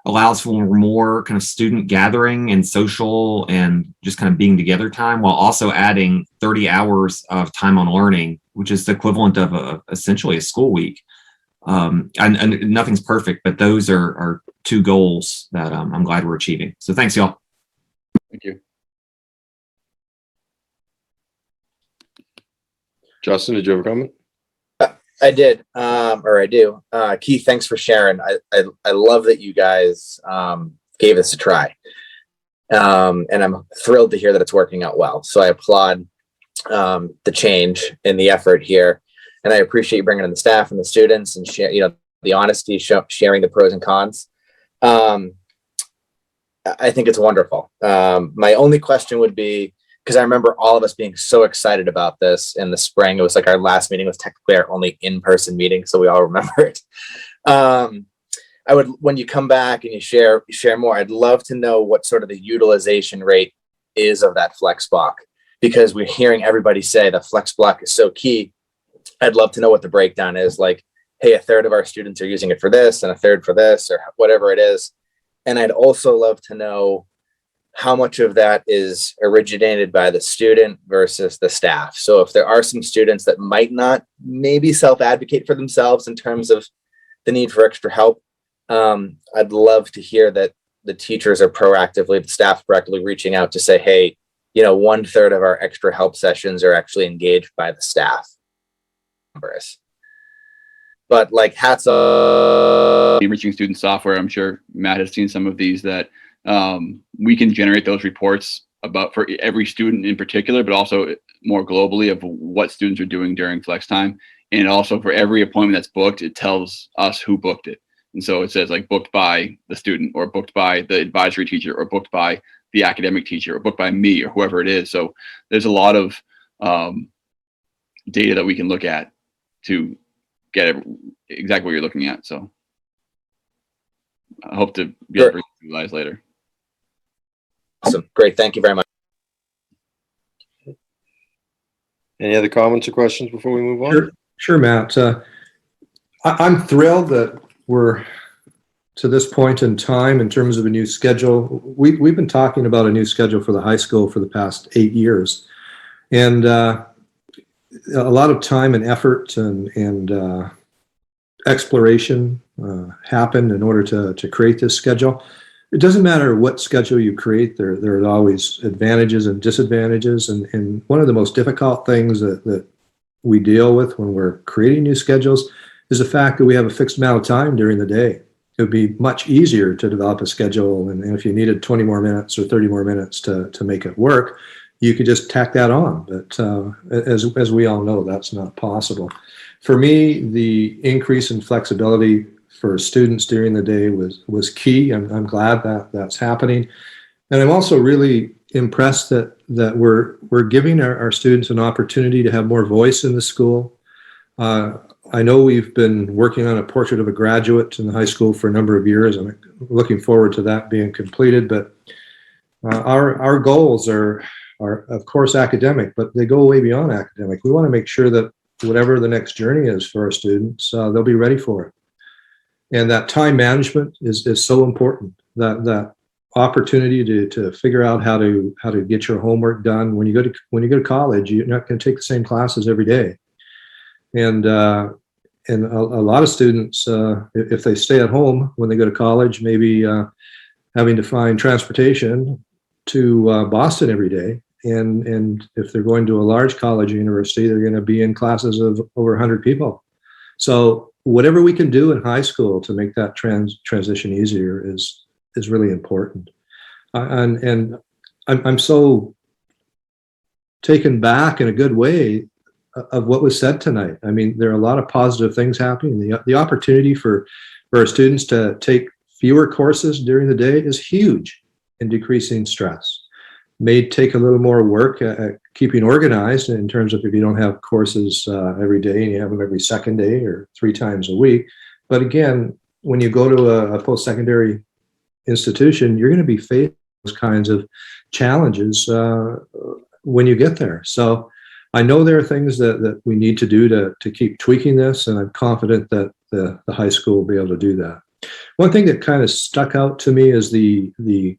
allows for more kind of student gathering and social and just kind of being together time, while also adding 30 hours of time on learning, which is the equivalent of essentially a school week. And nothing's perfect, but those are two goals that I'm glad we're achieving. So thanks, y'all. Thank you. Justin, did you have a comment? I did, or I do. Keith, thanks for sharing. I love that you guys gave this a try. And I'm thrilled to hear that it's working out well. So I applaud the change and the effort here. And I appreciate you bringing in the staff and the students and the honesty, sharing the pros and cons. I think it's wonderful. My only question would be, because I remember all of us being so excited about this in the spring. It was like our last meeting was technically our only in-person meeting, so we all remember it. I would, when you come back and you share more, I'd love to know what sort of the utilization rate is of that flex block, because we're hearing everybody say the flex block is so key. I'd love to know what the breakdown is. Like, hey, a third of our students are using it for this and a third for this, or whatever it is. And I'd also love to know how much of that is originated by the student versus the staff. So if there are some students that might not maybe self-advocate for themselves in terms of the need for extra help, I'd love to hear that the teachers are proactively, the staff proactively reaching out to say, hey, 1/3 of our extra help sessions are actually engaged by the staff. But like, hats off. Enriching student software, I'm sure Matt has seen some of these, that we can generate those reports about for every student in particular, but also more globally of what students are doing during flex time. And also for every appointment that's booked, it tells us who booked it. And so it says like booked by the student, or booked by the advisory teacher, or booked by the academic teacher, or a book by me, or whoever it is. So there's a lot of data that we can look at to get exactly what you're looking at. So I hope to be able to bring you guys later. Awesome. Great. Thank you very much. Any other comments or questions before we move on? Sure, Matt. I'm thrilled that we're to this point in time in terms of a new schedule. We've been talking about a new schedule for the high school for the past 8 years. And a lot of time and effort and exploration happened in order to create this schedule. It doesn't matter what schedule you create, there are always advantages and disadvantages. And one of the most difficult things that we deal with when we're creating new schedules is the fact that we have a fixed amount of time during the day. It would be much easier to develop a schedule, and if you needed 20 more minutes or 30 more minutes to make it work, you could just tack that on. But as we all know, that's not possible. For me, the increase in flexibility for students during the day was key. I'm glad that that's happening. And I'm also really impressed that we're giving our students an opportunity to have more voice in the school. I know we've been working on a portrait of a graduate in the high school for a number of years. I'm looking forward to that being completed. But our goals are of course academic, but they go way beyond academic. We want to make sure that whatever the next journey is for our students, they'll be ready for it. And that time management is so important. That opportunity to figure out how to get your homework done. When you go to college, you're not going to take the same classes every day. And a lot of students, if they stay at home when they go to college, maybe having to find transportation to Boston every day. And if they're going to a large college or university, they're going to be in classes of over 100 people. So whatever we can do in high school to make that transition easier is really important. And I'm so taken back in a good way of what was said tonight. I mean, there are a lot of positive things happening. The opportunity for our students to take fewer courses during the day is huge in decreasing stress. May take a little more work at keeping organized in terms of if you don't have courses every day and you have them every second day or 3 times a week. But again, when you go to a post-secondary institution, you're going to be facing those kinds of challenges when you get there. So I know there are things that we need to do to keep tweaking this, and I'm confident that the high school will be able to do that. One thing that kind of stuck out to me is the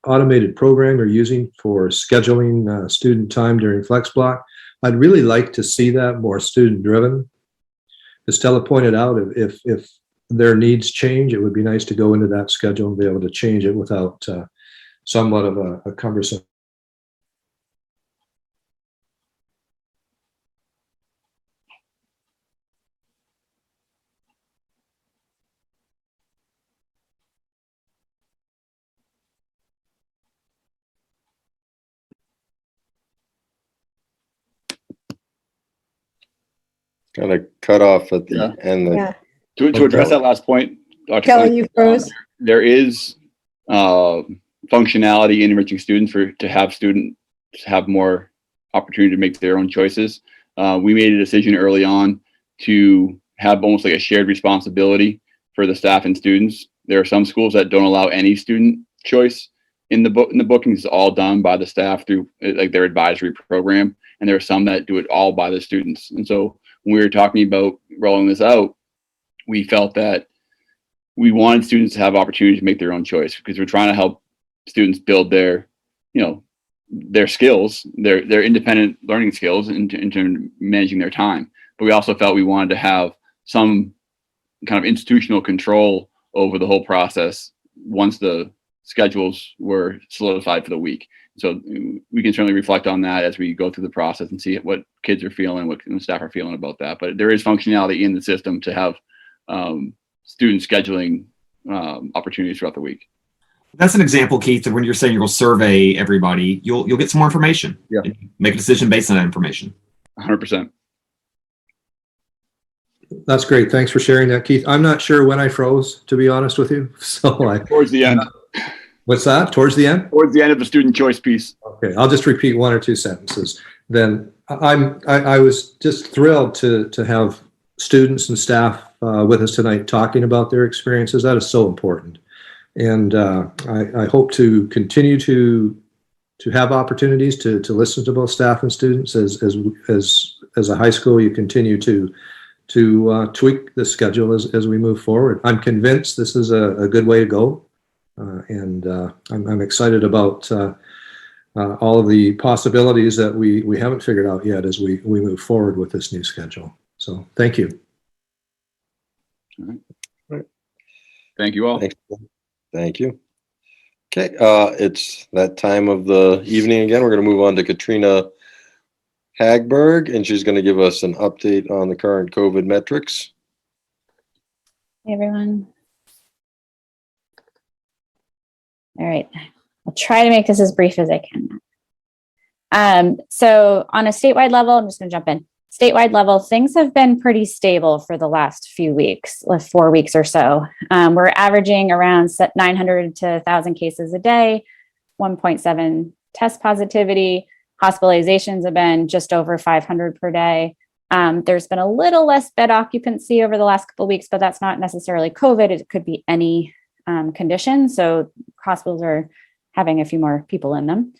automated program you're using for scheduling student time during Flexblog. I'd really like to see that more student driven. As Stella pointed out, if their needs change, it would be nice to go into that schedule and be able to change it without somewhat of a cumbersome. Kind of cut off at the end. Yeah. To address that last point, Dr. Kelly, Flynn, you froze. there is functionality in enriching students to have students have more opportunity to make their own choices. We made a decision early on to have almost like a shared responsibility for the staff and students. There are some schools that don't allow any student choice in the bookings. It's all done by the staff through like their advisory program, and there are some that do it all by the students. And so when we were talking about rolling this out, we felt that we wanted students to have opportunity to make their own choice, because we're trying to help students build their skills, their independent learning skills into managing their time. But we also felt we wanted to have some kind of institutional control over the whole process once the schedules were solidified for the week. So we can certainly reflect on that as we go through the process and see what kids are feeling, what staff are feeling about that. But there is functionality in the system to have student scheduling opportunities throughout the week. That's an example, Keith, of when you're saying you'll survey everybody, you'll get some more information. Yeah. Make a decision based on that information. 100%. That's great. Thanks for sharing that, Keith. I'm not sure when I froze, to be honest with you. So towards the end. What's that? Towards the end? Towards the end of the student choice piece. Okay, I'll just repeat one or two sentences. Then I was just thrilled to have students and staff with us tonight talking about their experiences. That is so important. And I hope to continue to have opportunities to listen to both staff and students as a high school. You continue to tweak the schedule as we move forward. I'm convinced this is a good way to go, and I'm excited about all of the possibilities that we haven't figured out yet as we move forward with this new schedule. So thank you. All right. Thank you all. Thank you. Okay, it's that time of the evening again. We're going to move on to Katrina Hagberg, and she's going to give us an update on the current COVID metrics. Hey, everyone. All right, I'll try to make this as brief as I can. So on a statewide level, I'm just going to jump in. Statewide level, things have been pretty stable for the last few weeks, 4 weeks or so. We're averaging around 900 to 1,000 cases a day, 1.7 test positivity. Hospitalizations have been just over 500 per day. There's been a little less bed occupancy over the last couple of weeks, but that's not necessarily COVID. It could be any condition. So hospitals are having a few more people in them.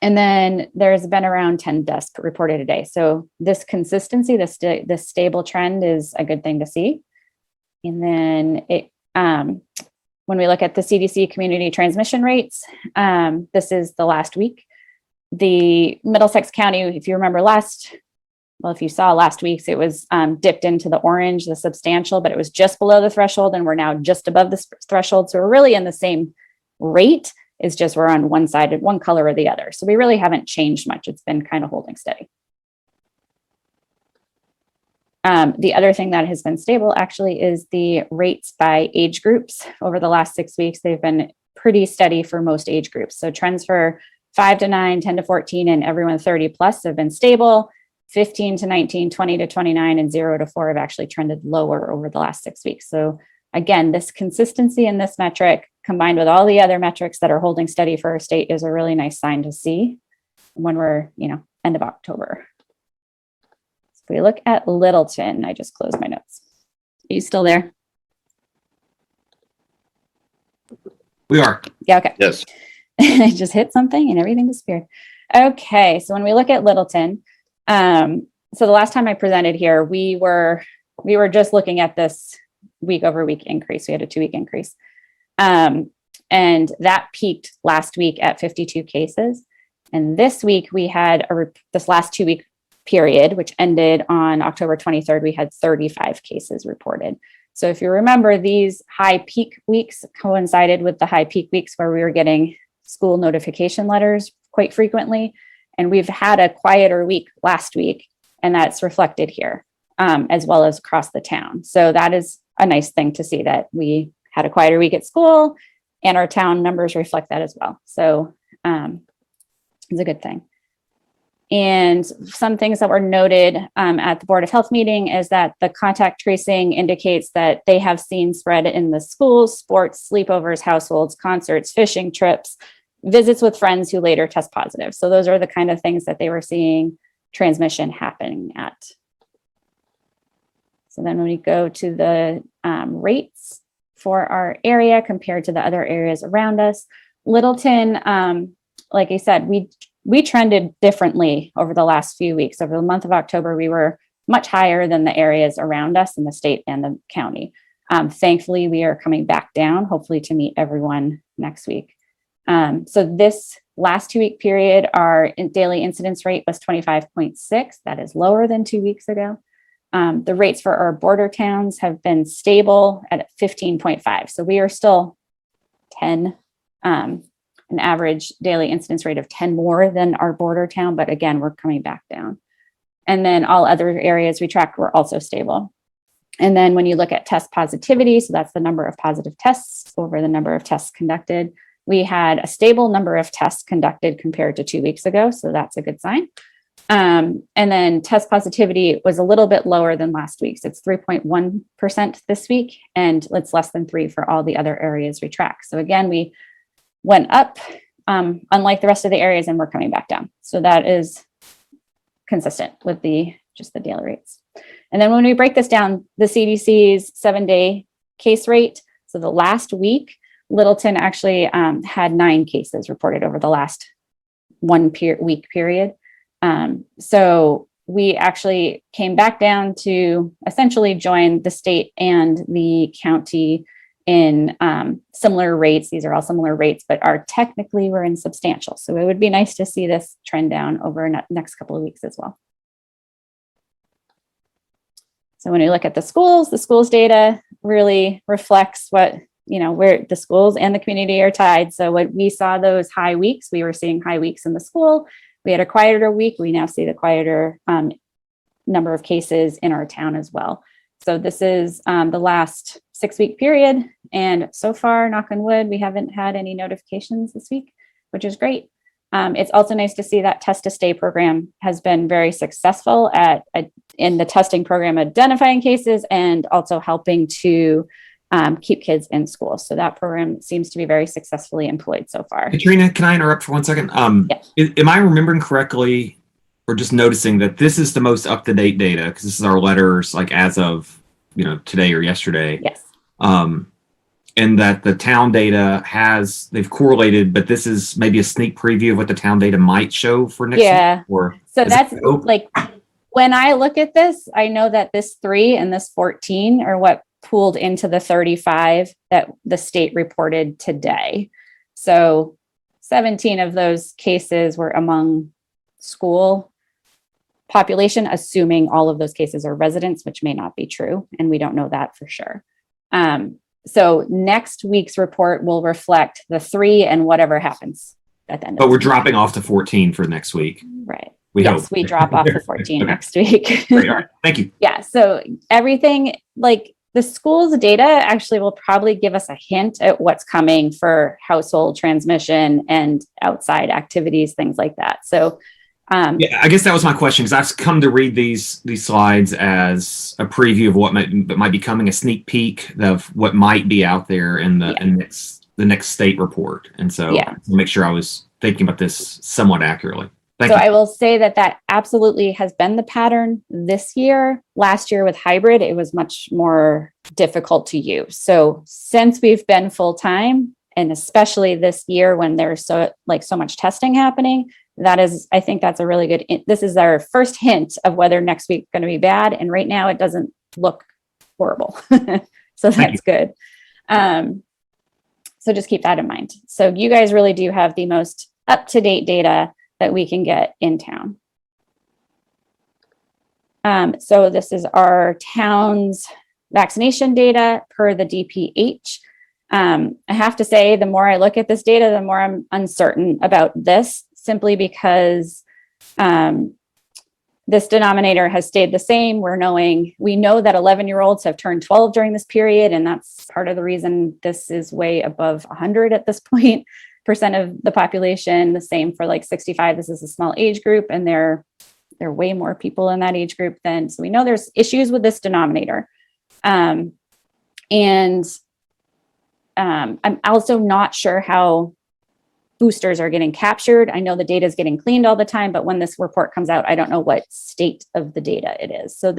And then there's been around 10 deaths reported a day. So this consistency, this stable trend is a good thing to see. And then when we look at the CDC community transmission rates, this is the last week. The Middlesex County, if you remember if you saw last week's, it was dipped into the orange, the substantial, but it was just below the threshold, and we're now just above the threshold. So we're really in the same rate. It's just we're on one side, one color or the other. So we really haven't changed much. It's been kind of holding steady. The other thing that has been stable actually is the rates by age groups. Over the last 6 weeks, they've been pretty steady for most age groups. So trends for 5 to 9, 10 to 14, and everyone 30 plus have been stable. 15 to 19, 20 to 29, and 0 to 4 have actually trended lower over the last 6 weeks. So again, this consistency in this metric combined with all the other metrics that are holding steady for our state is a really nice sign to see when we're, end of October. So if we look at Littleton, I just closed my notes. Are you still there? We are. Yeah, okay. Yes. I just hit something and everything disappeared. Okay, so when we look at Littleton, so the last time I presented here, we were just looking at this week over week increase. We had a 2-week increase. And that peaked last week at 52 cases. And this week we had this last 2-week period, which ended on October 23rd, we had 35 cases reported. So if you remember, these high peak weeks coincided with the high peak weeks where we were getting school notification letters quite frequently. And we've had a quieter week last week, and that's reflected here, as well as across the town. So that is a nice thing to see, that we had a quieter week at school and our town numbers reflect that as well. So it's a good thing. And some things that were noted at the Board of Health meeting is that the contact tracing indicates that they have seen spread in the schools, sports, sleepovers, households, concerts, fishing trips, visits with friends who later test positive. So those are the kind of things that they were seeing transmission happening at. So then when we go to the rates for our area compared to the other areas around us, Littleton, like I said, we trended differently over the last few weeks. Over the month of October, we were much higher than the areas around us in the state and the county. Thankfully, we are coming back down, hopefully to meet everyone next week. So this last 2-week period, our daily incidence rate was 25.6. That is lower than 2 weeks ago. The rates for our border towns have been stable at 15.5. So we are still 10, an average daily incidence rate of 10 more than our border town. But again, we're coming back down. And then all other areas we tracked were also stable. And then when you look at test positivity, so that's the number of positive tests over the number of tests conducted, we had a stable number of tests conducted compared to 2 weeks ago. So that's a good sign. And then test positivity was a little bit lower than last week's. It's 3.1% this week, and it's less than 3 for all the other areas we track. So again, we went up, unlike the rest of the areas, and we're coming back down. So that is consistent with just the daily rates. And then when we break this down, the CDC's 7-day case rate. So the last week, Littleton actually had 9 cases reported over the last week period. So we actually came back down to essentially join the state and the county in similar rates. These are all similar rates, but technically we're in substantial. So it would be nice to see this trend down over the next couple of weeks as well. So when we look at the schools data really reflects what, where the schools and the community are tied. So when we saw those high weeks, we were seeing high weeks in the school. We had a quieter week. We now see the quieter number of cases in our town as well. So this is the last 6-week period. And so far, knock on wood, we haven't had any notifications this week, which is great. It's also nice to see that test to stay program has been very successful in the testing program, identifying cases and also helping to keep kids in school. So that program seems to be very successfully employed so far. Katrina, can I interrupt for 1 second? Am I remembering correctly, or just noticing that this is the most up-to-date data? Because this is our letters, like as of today or yesterday. Yes. And that the town data they've correlated, but this is maybe a sneak preview of what the town data might show for next week. Or so that's like, when I look at this, I know that this 3 and this 14 are what pooled into the 35 that the state reported today. So 17 of those cases were among school population, assuming all of those cases are residents, which may not be true. And we don't know that for sure. So next week's report will reflect the 3 and whatever happens at the end. But we're dropping off to 14 for next week. Right. We hope. We drop off to 14 Okay. next week. Great. All right. Thank you. Yeah. So everything, like the school's data actually will probably give us a hint at what's coming for household transmission and outside activities, things like that. So yeah, I guess that was my question, because I've come to read these slides as a preview of what might be coming, a sneak peek of what might be out there in the next state report. And so to make sure I was thinking about this somewhat accurately. Thank you. I will say that absolutely has been the pattern this year. Last year with hybrid, it was much more difficult to use. So since we've been full time, and especially this year when there's so much testing happening, I think that's a really good, this is our first hint of whether next week's going to be bad. And right now it doesn't look horrible. So that's good. So just keep that in mind. So you guys really do have the most up-to-date data that we can get in town. So this is our town's vaccination data per the DPH. I have to say, the more I look at this data, the more I'm uncertain about this, simply because this denominator has stayed the same. We know that 11-year-olds have turned 12 during this period, and that's part of the reason this is way above 100 at this point, percent of the population. The same for 65. This is a small age group, and there are way more people in that age group so we know there's issues with this denominator. And I'm also not sure how boosters are getting captured. I know the data is getting cleaned all the time, but when this report comes out, I don't know what state of the data it is. So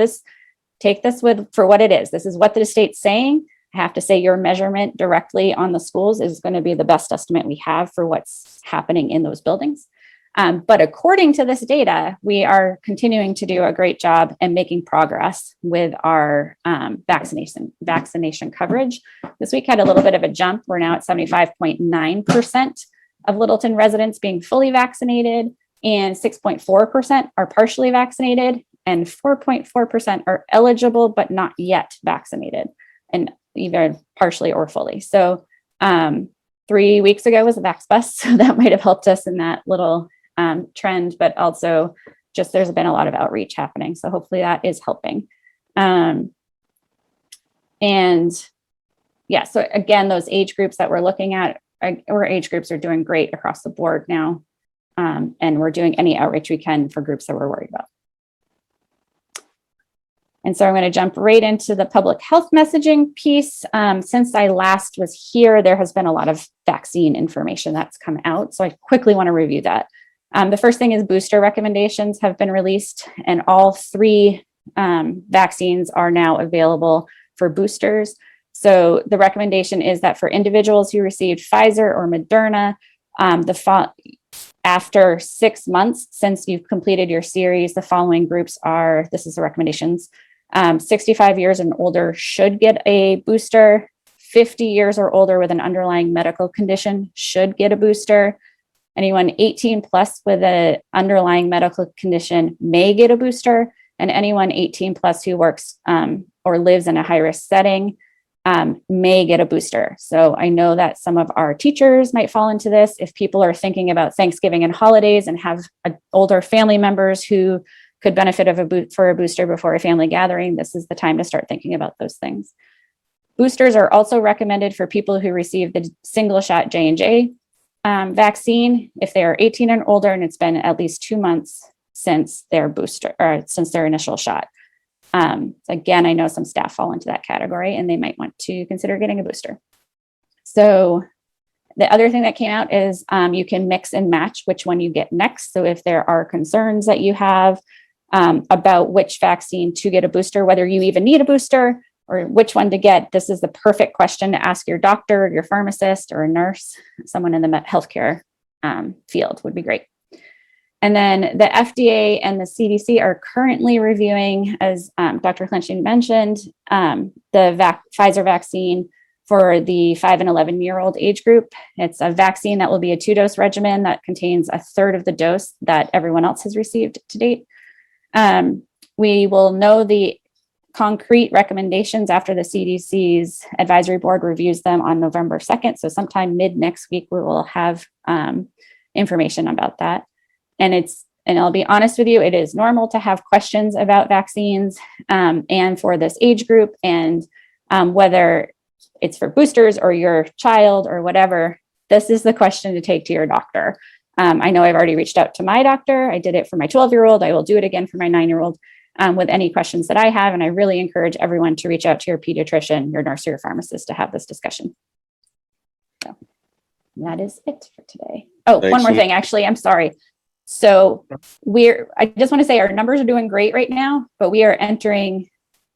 take this for what it is. This is what the state's saying. I have to say your measurement directly on the schools is going to be the best estimate we have for what's happening in those buildings. But according to this data, we are continuing to do a great job and making progress with our vaccination coverage. This week had a little bit of a jump. We're now at 75.9% of Littleton residents being fully vaccinated, and 6.4% are partially vaccinated, and 4.4% are eligible but not yet vaccinated, and either partially or fully. So 3 weeks ago was a Vax Bus, so that might have helped us in that little trend, but also just there's been a lot of outreach happening. So hopefully that is helping. And yeah, so again, those age groups that we're looking at, our age groups are doing great across the board now. And we're doing any outreach we can for groups that we're worried about. And so I'm going to jump right into the public health messaging piece. Since I last was here, there has been a lot of vaccine information that's come out. So I quickly want to review that. The first thing is booster recommendations have been released, and all 3 vaccines are now available for boosters. So the recommendation is that for individuals who received Pfizer or Moderna, after 6 months since you've completed your series, the following groups are, this is the recommendations, 65 years and older should get a booster. 50 years or older with an underlying medical condition should get a booster. Anyone 18 plus with an underlying medical condition may get a booster. And anyone 18 plus who works or lives in a high-risk setting may get a booster. So I know that some of our teachers might fall into this. If people are thinking about Thanksgiving and holidays and have older family members who could benefit for a booster before a family gathering, this is the time to start thinking about those things. Boosters are also recommended for people who receive the single shot J&J vaccine if they are 18 and older and it's been at least 2 months since their booster or since their initial shot. Again, I know some staff fall into that category and they might want to consider getting a booster. So the other thing that came out is you can mix and match which one you get next. So if there are concerns that you have about which vaccine to get a booster, whether you even need a booster or which one to get, this is the perfect question to ask your doctor, your pharmacist, or a nurse, someone in the healthcare field would be great. And then the FDA and the CDC are currently reviewing, as Dr. Clenching mentioned, the Pfizer vaccine for the 5 and 11-year-old age group. It's a vaccine that will be a 2-dose regimen that contains a third of the dose that everyone else has received to date. We will know the concrete recommendations after the CDC's advisory board reviews them on November 2nd. So sometime mid next week, we will have information about that. And I'll be honest with you, it is normal to have questions about vaccines and for this age group, and whether it's for boosters or your child or whatever, this is the question to take to your doctor. I know I've already reached out to my doctor. I did it for my 12-year-old. I will do it again for my 9-year-old with any questions that I have. And I really encourage everyone to reach out to your pediatrician, your nurse, or your pharmacist to have this discussion. So that is it for today. Oh, Thanks. one more thing, actually, I'm sorry. So I just want to say our numbers are doing great right now, but we are entering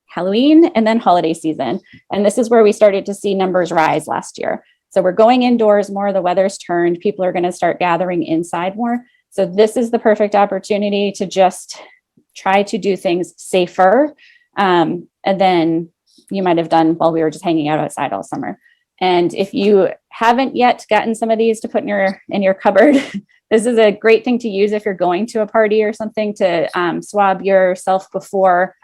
Halloween and then holiday season. And this is where we started to see numbers rise last year. So we're going indoors more, the weather's turned, people are going to start gathering inside more. So this is the perfect opportunity to just try to do things safer and then you might have done while we were just hanging out outside all summer. And if you haven't yet gotten some of these to put in your cupboard, this is a great thing to use if you're going to a party or something to swab yourself before.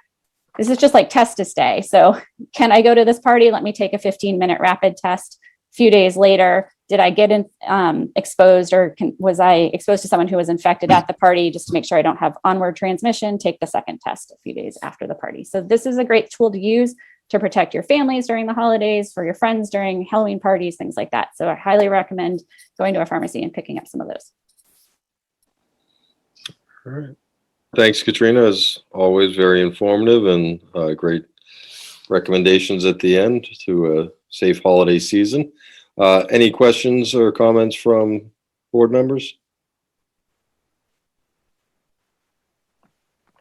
This is just like test to stay. So can I go to this party? Let me take a 15-minute rapid test. A few days later, did I get exposed or was I exposed to someone who was infected at the party? Just to make sure I don't have onward transmission, take the second test a few days after the party. So this is a great tool to use to protect your families during the holidays, for your friends during Halloween parties, things like that. So I highly recommend going to a pharmacy and picking up some of those. All right. Thanks, Katrina. As always, very informative and great recommendations at the end to a safe holiday season. Any questions or comments from board members?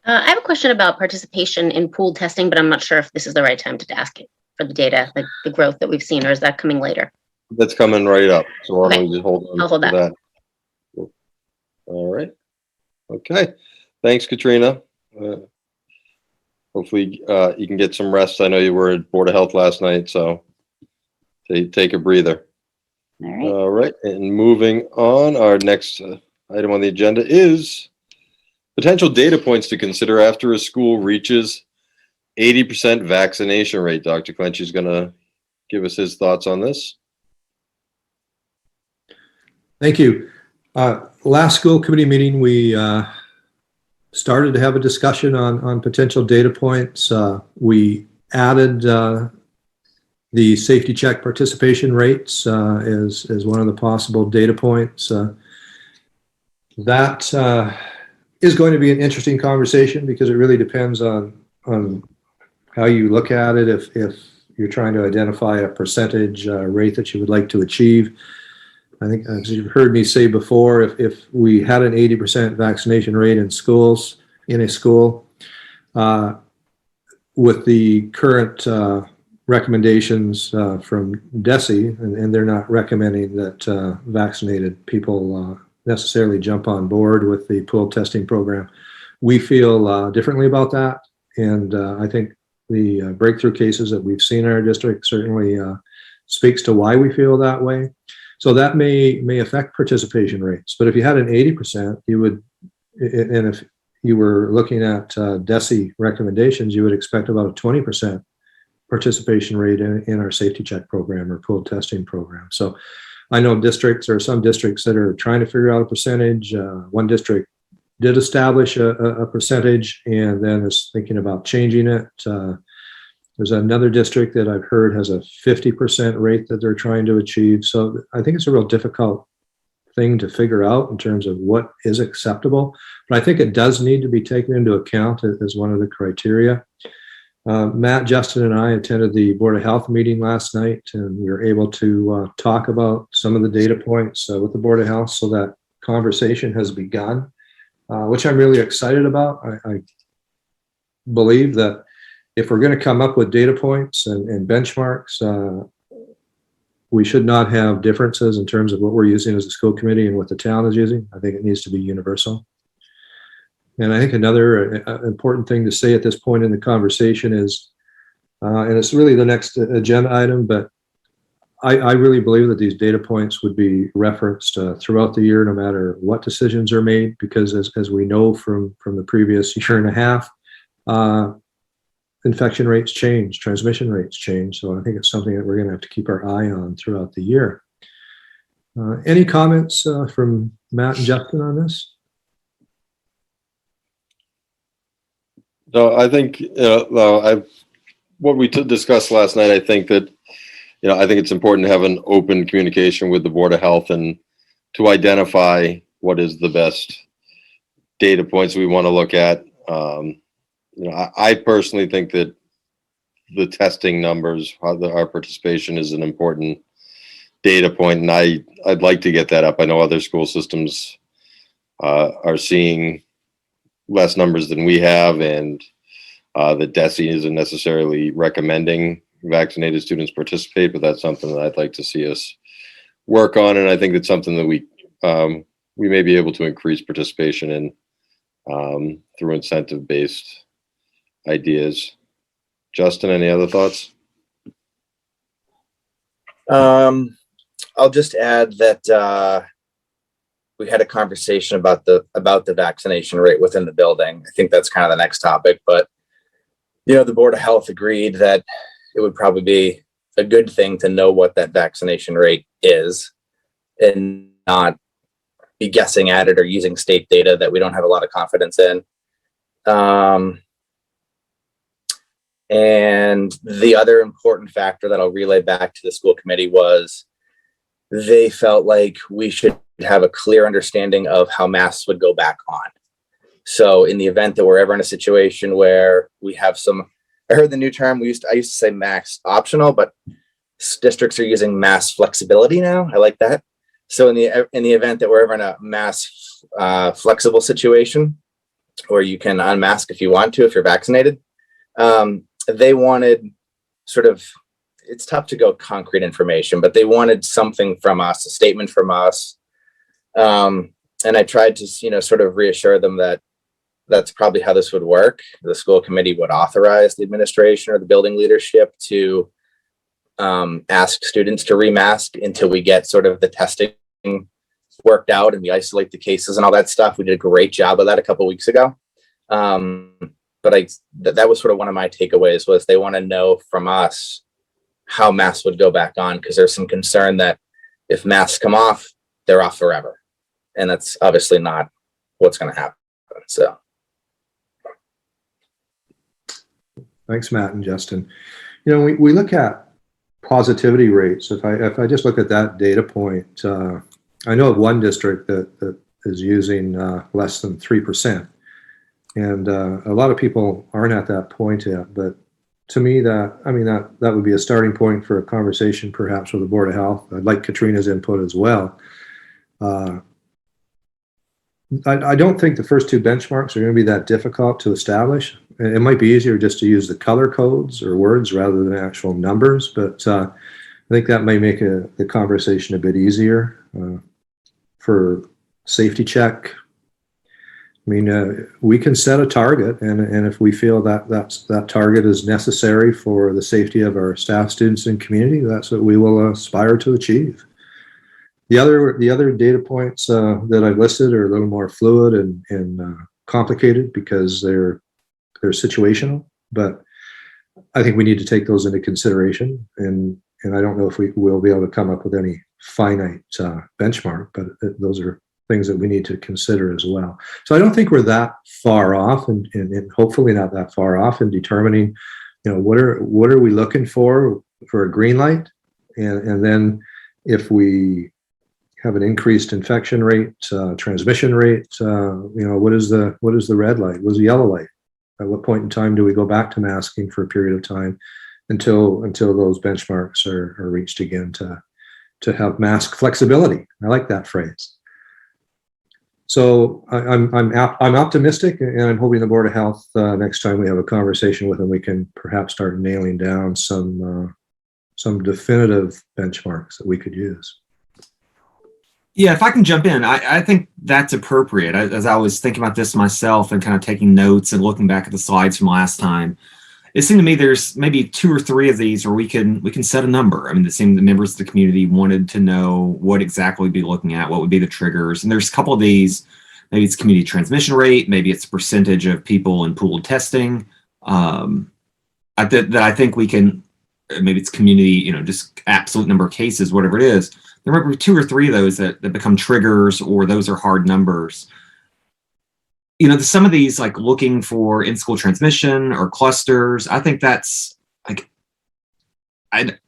I have a question about participation in pooled testing, but I'm not sure if this is the right time to ask it for the data, like the growth that we've seen, or is that coming later? That's coming right up. So why don't Okay. we just hold on I'll hold to that. All right. Okay. Thanks, Katrina. Hopefully you can get some rest. I know you were at Board of Health last night, so take a breather. All right. All right. And moving on, our next item on the agenda is potential data points to consider after a school reaches 80% vaccination rate. Dr. Clench is going to give us his thoughts on this. Thank you. Last school committee meeting, we started to have a discussion on potential data points. We added the safety check participation rates as one of the possible data points. That is going to be an interesting conversation because it really depends on how you look at it. If you're trying to identify a percentage rate that you would like to achieve, I think, as you've heard me say before, if we had an 80% vaccination rate in schools, in a school, with the current recommendations from DESE, and they're not recommending that vaccinated people necessarily jump on board with the pool testing program. We feel differently about that, and I think the breakthrough cases that we've seen in our district certainly speaks to why we feel that way. So that may affect participation rates, but if you had an 80%, you would, and if you were looking at DESE recommendations, you would expect about a 20% participation rate in our safety check program or pool testing program. So I know there are some districts that are trying to figure out a percentage. One district did establish a percentage and then is thinking about changing it. There's another district that I've heard has a 50% rate that they're trying to achieve. So I think it's a real difficult thing to figure out in terms of what is acceptable. But I think it does need to be taken into account as one of the criteria. Matt, Justin, and I attended the Board of Health meeting last night, and we were able to talk about some of the data points with the Board of Health, so that conversation has begun, which I'm really excited about. I believe that if we're going to come up with data points and benchmarks, we should not have differences in terms of what we're using as a school committee and what the town is using. I think it needs to be universal. And I think another important thing to say at this point in the conversation is, and it's really the next agenda item, but I really believe that these data points would be referenced throughout the year, no matter what decisions are made, because as we know from the previous year and a half, infection rates change, transmission rates change. So I think it's something that we're going to have to keep our eye on throughout the year. Any comments from Matt and Justin on this? No, I think what we discussed last night, I think that, I think it's important to have an open communication with the Board of Health and to identify what is the best data points we want to look at. I personally think that the testing numbers, our participation is an important data point, and I'd like to get that up. I know other school systems are seeing less numbers than we have, and the DESE isn't necessarily recommending vaccinated students participate, but that's something that I'd like to see us work on, and I think it's something that we may be able to increase participation in through incentive-based ideas. Justin, any other thoughts? I'll just add that we had a conversation about the vaccination rate within the building. I think that's kind of the next topic, but the Board of Health agreed that it would probably be a good thing to know what that vaccination rate is and not be guessing at it or using state data that we don't have a lot of confidence in. And the other important factor that I'll relay back to the school committee was they felt like we should have a clear understanding of how masks would go back on. So in the event that we're ever in a situation where we have I heard the new term, I used to say mask optional, but districts are using mask flexibility now. I like that. So in the event that we're ever in a mask flexible situation where you can unmask if you want to, if you're vaccinated, they wanted it's tough to go concrete information, but they wanted something from us, a statement from us. And I tried to, sort of reassure them that that's probably how this would work. The school committee would authorize the administration or the building leadership to ask students to remask until we get sort of the testing worked out and we isolate the cases and all that stuff. We did a great job of that a couple of weeks ago. But that was sort of one of my takeaways was they want to know from us how masks would go back on, because there's some concern that if masks come off, they're off forever. And that's obviously not what's going to happen. So. Thanks, Matt and Justin. We look at positivity rates. If I just look at that data point, I know of one district that is using less than 3%. And a lot of people aren't at that point yet, but to me that would be a starting point for a conversation perhaps with the Board of Health. I'd like Katrina's input as well. I don't think the first two benchmarks are going to be that difficult to establish. It might be easier just to use the color codes or words rather than actual numbers, but I think that may make the conversation a bit easier for safety check. I mean, we can set a target, and if we feel that that target is necessary for the safety of our staff, students, and community, that's what we will aspire to achieve. The other data points that I've listed are a little more fluid and complicated because they're situational, but I think we need to take those into consideration. And I don't know if we will be able to come up with any finite benchmark, but those are things that we need to consider as well. So I don't think we're that far off, and hopefully not that far off in determining, what are we looking for a green light, and then if we have an increased infection rate, transmission rate, what is the red light? What is the yellow light? At what point in time do we go back to masking for a period of time until those benchmarks are reached again to have mask flexibility? I like that phrase. So I'm optimistic, and I'm hoping the Board of Health next time we have a conversation with them, we can perhaps start nailing down some definitive benchmarks that we could use. Yeah, if I can jump in, I think that's appropriate. As I was thinking about this myself and kind of taking notes and looking back at the slides from last time, it seemed to me there's maybe 2 or 3 of these where we can set a number. I mean, it seemed the members of the community wanted to know what exactly we'd be looking at, what would be the triggers. And there's a couple of these, maybe it's community transmission rate, maybe it's percentage of people in pooled testing. That I think we can, maybe it's community, just absolute number of cases, whatever it is. There might be 2 or 3 of those that become triggers, or those are hard numbers. Some of these, like looking for in-school transmission or clusters, I think that's like, I'd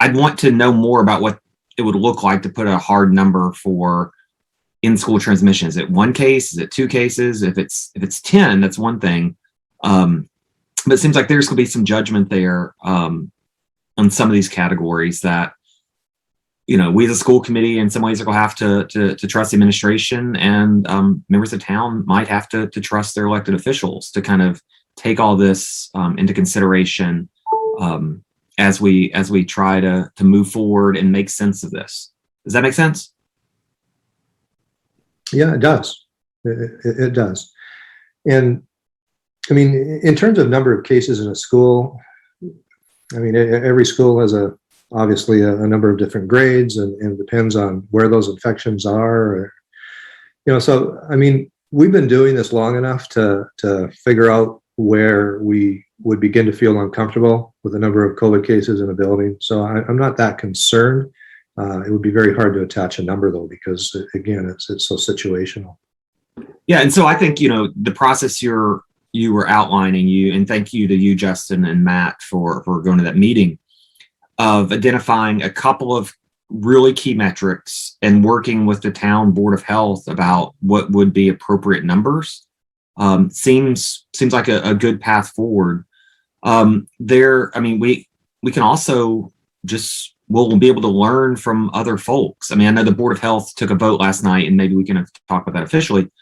want to know more about what it would look like to put a hard number for in-school transmission. Is it 1 case? Is it 2 cases? If it's 10, that's one thing. But it seems like there's going to be some judgment there on some of these categories that, we as a school committee in some ways are going to have to trust the administration, and members of town might have to trust their elected officials to kind of take all this into consideration as we try to move forward and make sense of this. Does that make sense? Yeah, it does. It does. And I mean, in terms of number of cases in a school, I mean, every school has obviously a number of different grades, and it depends on where those infections are. So, I mean, we've been doing this long enough to figure out where we would begin to feel uncomfortable with the number of COVID cases in a building. So I'm not that concerned. It would be very hard to attach a number, though, because, again, it's so situational. Yeah, and so I think, the process you were outlining, and thank you to you, Justin and Matt, for going to that meeting, of identifying a couple of really key metrics and working with the town Board of Health about what would be appropriate numbers seems like a good path forward. I mean, we can also we'll be able to learn from other folks. I mean, I know the Board of Health took a vote last night, and maybe we can talk about that officially,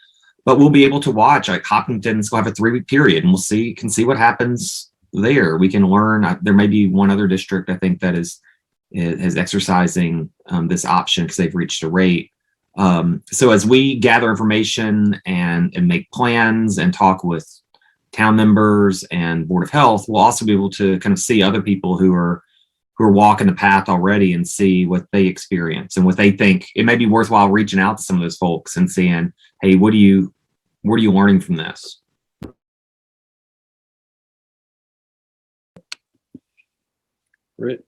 but we'll be able to watch, like Hopkinton's going to have a 3-week period, and we can see what happens there. We can learn. There may be one other district, I think, that is exercising this option because they've reached a rate. So as we gather information and make plans and talk with town members and Board of Health, we'll also be able to kind of see other people who are walking the path already and see what they experience and what they think. It may be worthwhile reaching out to some of those folks and seeing, hey, what are you learning from this? Great.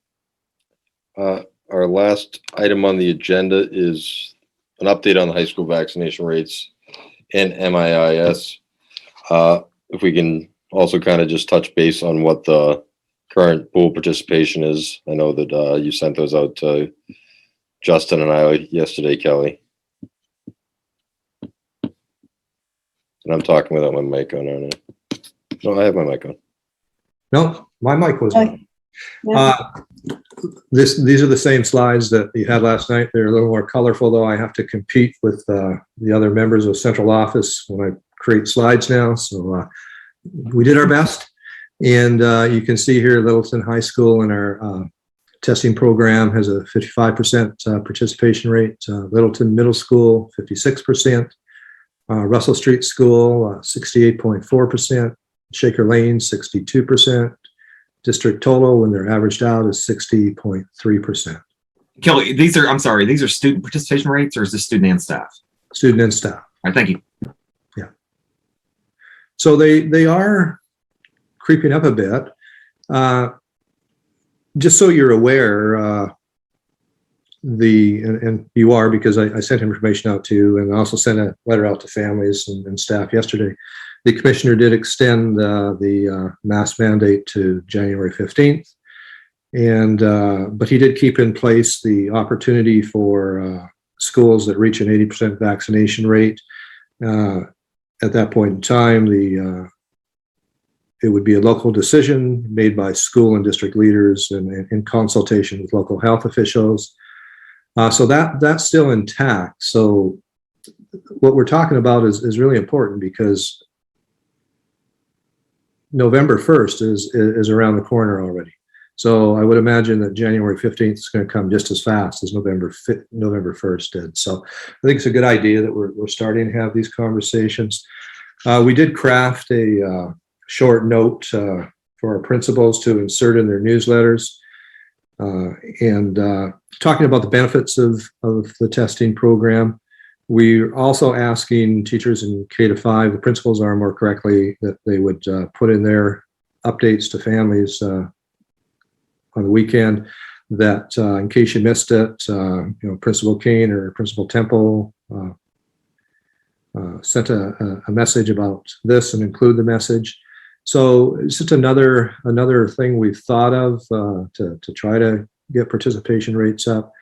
Our last item on the agenda is an update on the high school vaccination rates and MIIS. If we can also kind of just touch base on what the current pool participation is. I know that you sent those out to Justin and I yesterday, Kelly. And I'm talking without my mic on, aren't I? No, I have my mic on. No, my mic was on. Yeah. These are the same slides that you had last night. They're a little more colorful, though. I have to compete with the other members of central office when I create slides now. So we did our best. And you can see here Littleton High School in our testing program has a 55% participation rate. Littleton Middle School, 56%. Russell Street School, 68.4%. Shaker Lane, 62%. District total, when they're averaged out, is 60.3%. Kelly, these are student participation rates, or is this student and staff? Student and staff. All right, thank you. Yeah. So they are creeping up a bit. Just so you're aware, and you are, because I sent information out to you, and I also sent a letter out to families and staff yesterday. The commissioner did extend the mask mandate to January 15th, but he did keep in place the opportunity for schools that reach an 80% vaccination rate. At that point in time, it would be a local decision made by school and district leaders and in consultation with local health officials. So that's still intact. So what we're talking about is really important, because November 1st is around the corner already. So I would imagine that January 15th is going to come just as fast as November 1st did. So I think it's a good idea that we're starting to have these conversations. We did craft a short note for our principals to insert in their newsletters, and talking about the benefits of the testing program. We're also asking teachers in K-5, the principals are more correctly, that they would put in their updates to families on the weekend, that in case you missed it, Principal Kane or Principal Temple sent a message about this and include the message. So it's just another thing we've thought of to try to get participation rates up.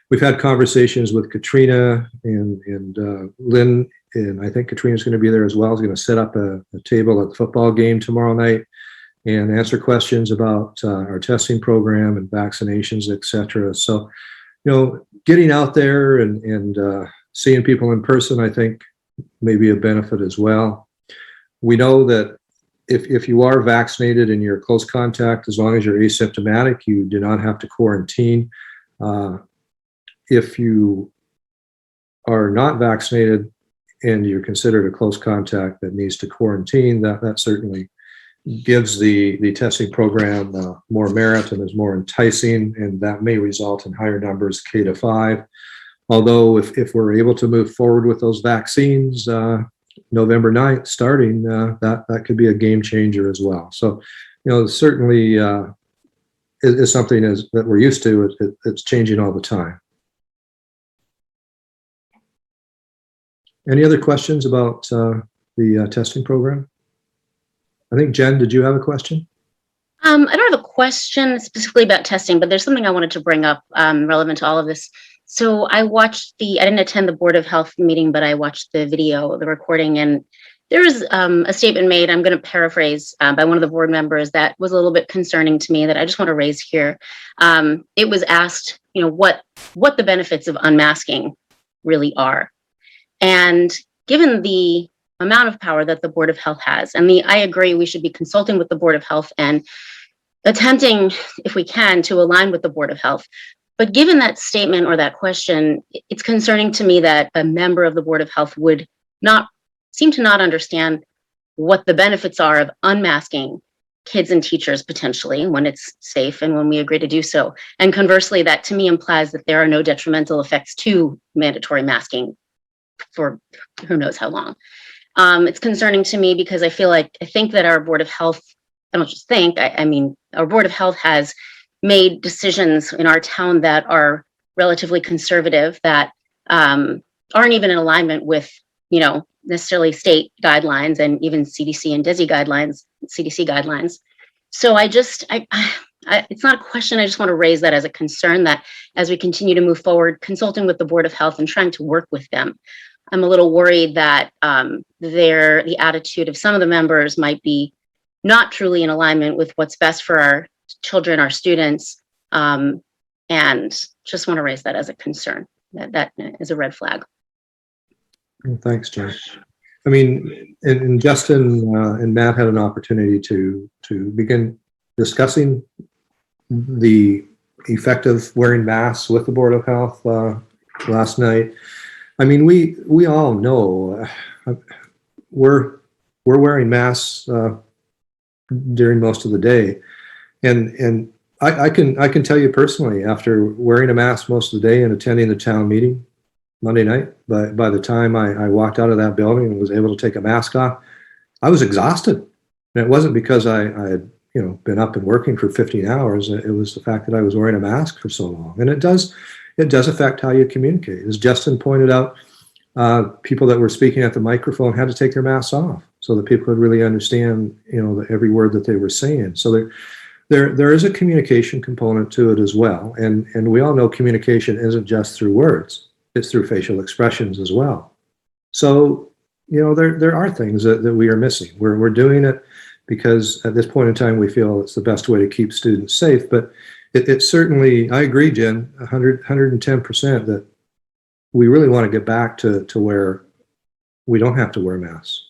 We've had conversations with Katrina and Lynn, and I think Katrina's going to be there as well. Is going to set up a table at the football game tomorrow night and answer questions about our testing program and vaccinations, etc. So, getting out there and seeing people in person, I think, may be a benefit as well. We know that if you are vaccinated and you're a close contact, as long as you're asymptomatic, you do not have to quarantine. If you are not vaccinated and you're considered a close contact that needs to quarantine, that certainly gives the testing program more merit and is more enticing, and that may result in higher numbers K-5. Although if we're able to move forward with those vaccines November 9th starting, that could be a game changer as well. So, certainly is something that we're used to. It's changing all the time. Any other questions about the testing program? I think, Jen, did you have a question? I don't have a question specifically about testing, but there's something I wanted to bring up relevant to all of this. So I didn't attend the Board of Health meeting, but I watched the video, the recording, and there was a statement made, I'm going to paraphrase, by one of the board members that was a little bit concerning to me that I just want to raise here. It was asked, what the benefits of unmasking really are. And given the amount of power that the Board of Health has, and I agree we should be consulting with the Board of Health and attempting, if we can, to align with the Board of Health. But given that statement or that question, it's concerning to me that a member of the Board of Health would seem to not understand what the benefits are of unmasking kids and teachers potentially when it's safe and when we agree to do so. And conversely, that to me implies that there are no detrimental effects to mandatory masking for who knows how long. It's concerning to me because I think that our Board of Health, I don't just think, I mean, our Board of Health has made decisions in our town that are relatively conservative, that aren't even in alignment with, necessarily state guidelines and even CDC and CDC guidelines. So it's not a question. I just want to raise that as a concern that as we continue to move forward, consulting with the Board of Health and trying to work with them, I'm a little worried that the attitude of some of the members might be not truly in alignment with what's best for our children, our students, and just want to raise that as a concern. That is a red flag. Well, thanks, Jen. I mean, and Justin and Matt had an opportunity to begin discussing the effect of wearing masks with the Board of Health last night. I mean, we all know we're wearing masks during most of the day, and I can tell you personally, after wearing a mask most of the day and attending the town meeting Monday night, by the time I walked out of that building and was able to take a mask off, I was exhausted. And it wasn't because I had been up and working for 15 hours. It was the fact that I was wearing a mask for so long, and it does affect how you communicate. As Justin pointed out, people that were speaking at the microphone had to take their masks off so that people could really understand every word that they were saying. So there is a communication component to it as well, and we all know communication isn't just through words. It's through facial expressions as well. So, there are things that we are missing. We're doing it because at this point in time, we feel it's the best way to keep students safe. But it certainly, I agree, Jen, 110% that we really want to get back to where we don't have to wear masks.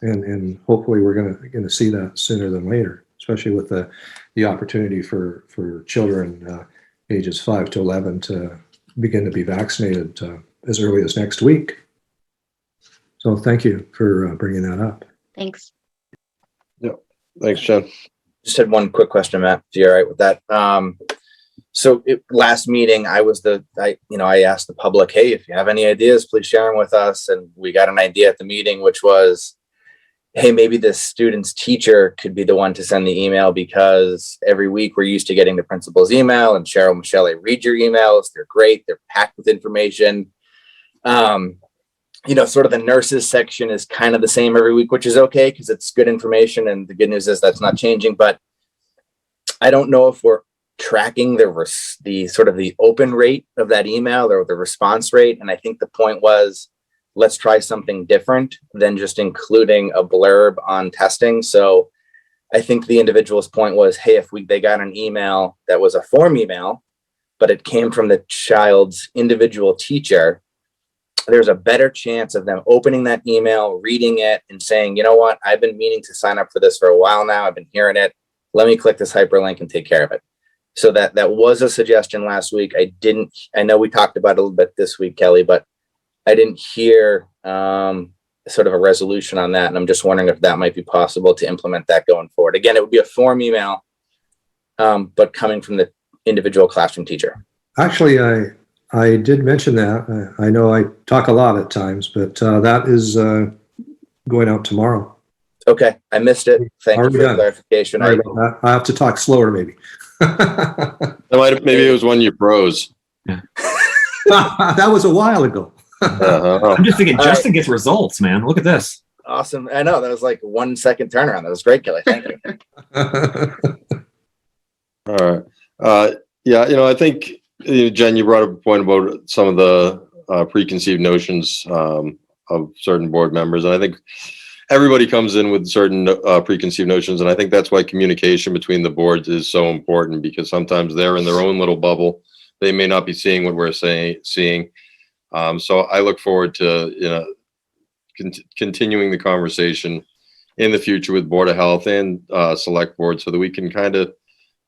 And hopefully we're going to see that sooner than later, especially with the opportunity for children ages 5 to 11 to begin to be vaccinated as early as next week. So thank you for bringing that up. Thanks. Yeah, thanks, Jen. Just had one quick question, Matt, if you're all right with that. Last meeting, I asked the public, hey, if you have any ideas, please share them with us. And we got an idea at the meeting, which was, hey, maybe the student's teacher could be the one to send the email, because every week we're used to getting the principal's email, and Cheryl, Michelle, I read your emails. They're great. They're packed with information. Sort of the nurses section is kind of the same every week, which is okay because it's good information. And the good news is that's not changing. But I don't know if we're tracking the sort of the open rate of that email or the response rate. And I think the point was, let's try something different than just including a blurb on testing. So I think the individual's point was, hey, if they got an email that was a form email, but it came from the child's individual teacher, there's a better chance of them opening that email, reading it, and saying, you know what, I've been meaning to sign up for this for a while now. I've been hearing it. Let me click this hyperlink and take care of it. So that was a suggestion last week. I know we talked about it a little bit this week, Kelly, but I didn't hear sort of a resolution on that. And I'm just wondering if that might be possible to implement that going forward. Again, it would be a form email, but coming from the individual classroom teacher. Actually, I did mention that. I know I talk a lot at times, but that is going out tomorrow. Okay, I missed it. Thank you for the clarification. I have to talk slower, maybe. Maybe it was one you froze. Yeah. That was a while ago. I'm just thinking, Justin gets results, man. Look at this. Awesome. I know that was like 1 second turnaround. That was great, Kelly. Thank you. All right. Yeah, I think, Jen, you brought up a point about some of the preconceived notions of certain board members. And I think everybody comes in with certain preconceived notions. And I think that's why communication between the boards is so important, because sometimes they're in their own little bubble. They may not be seeing what we're seeing. So I look forward to, continuing the conversation in the future with Board of Health and Select Board, so that we can kind of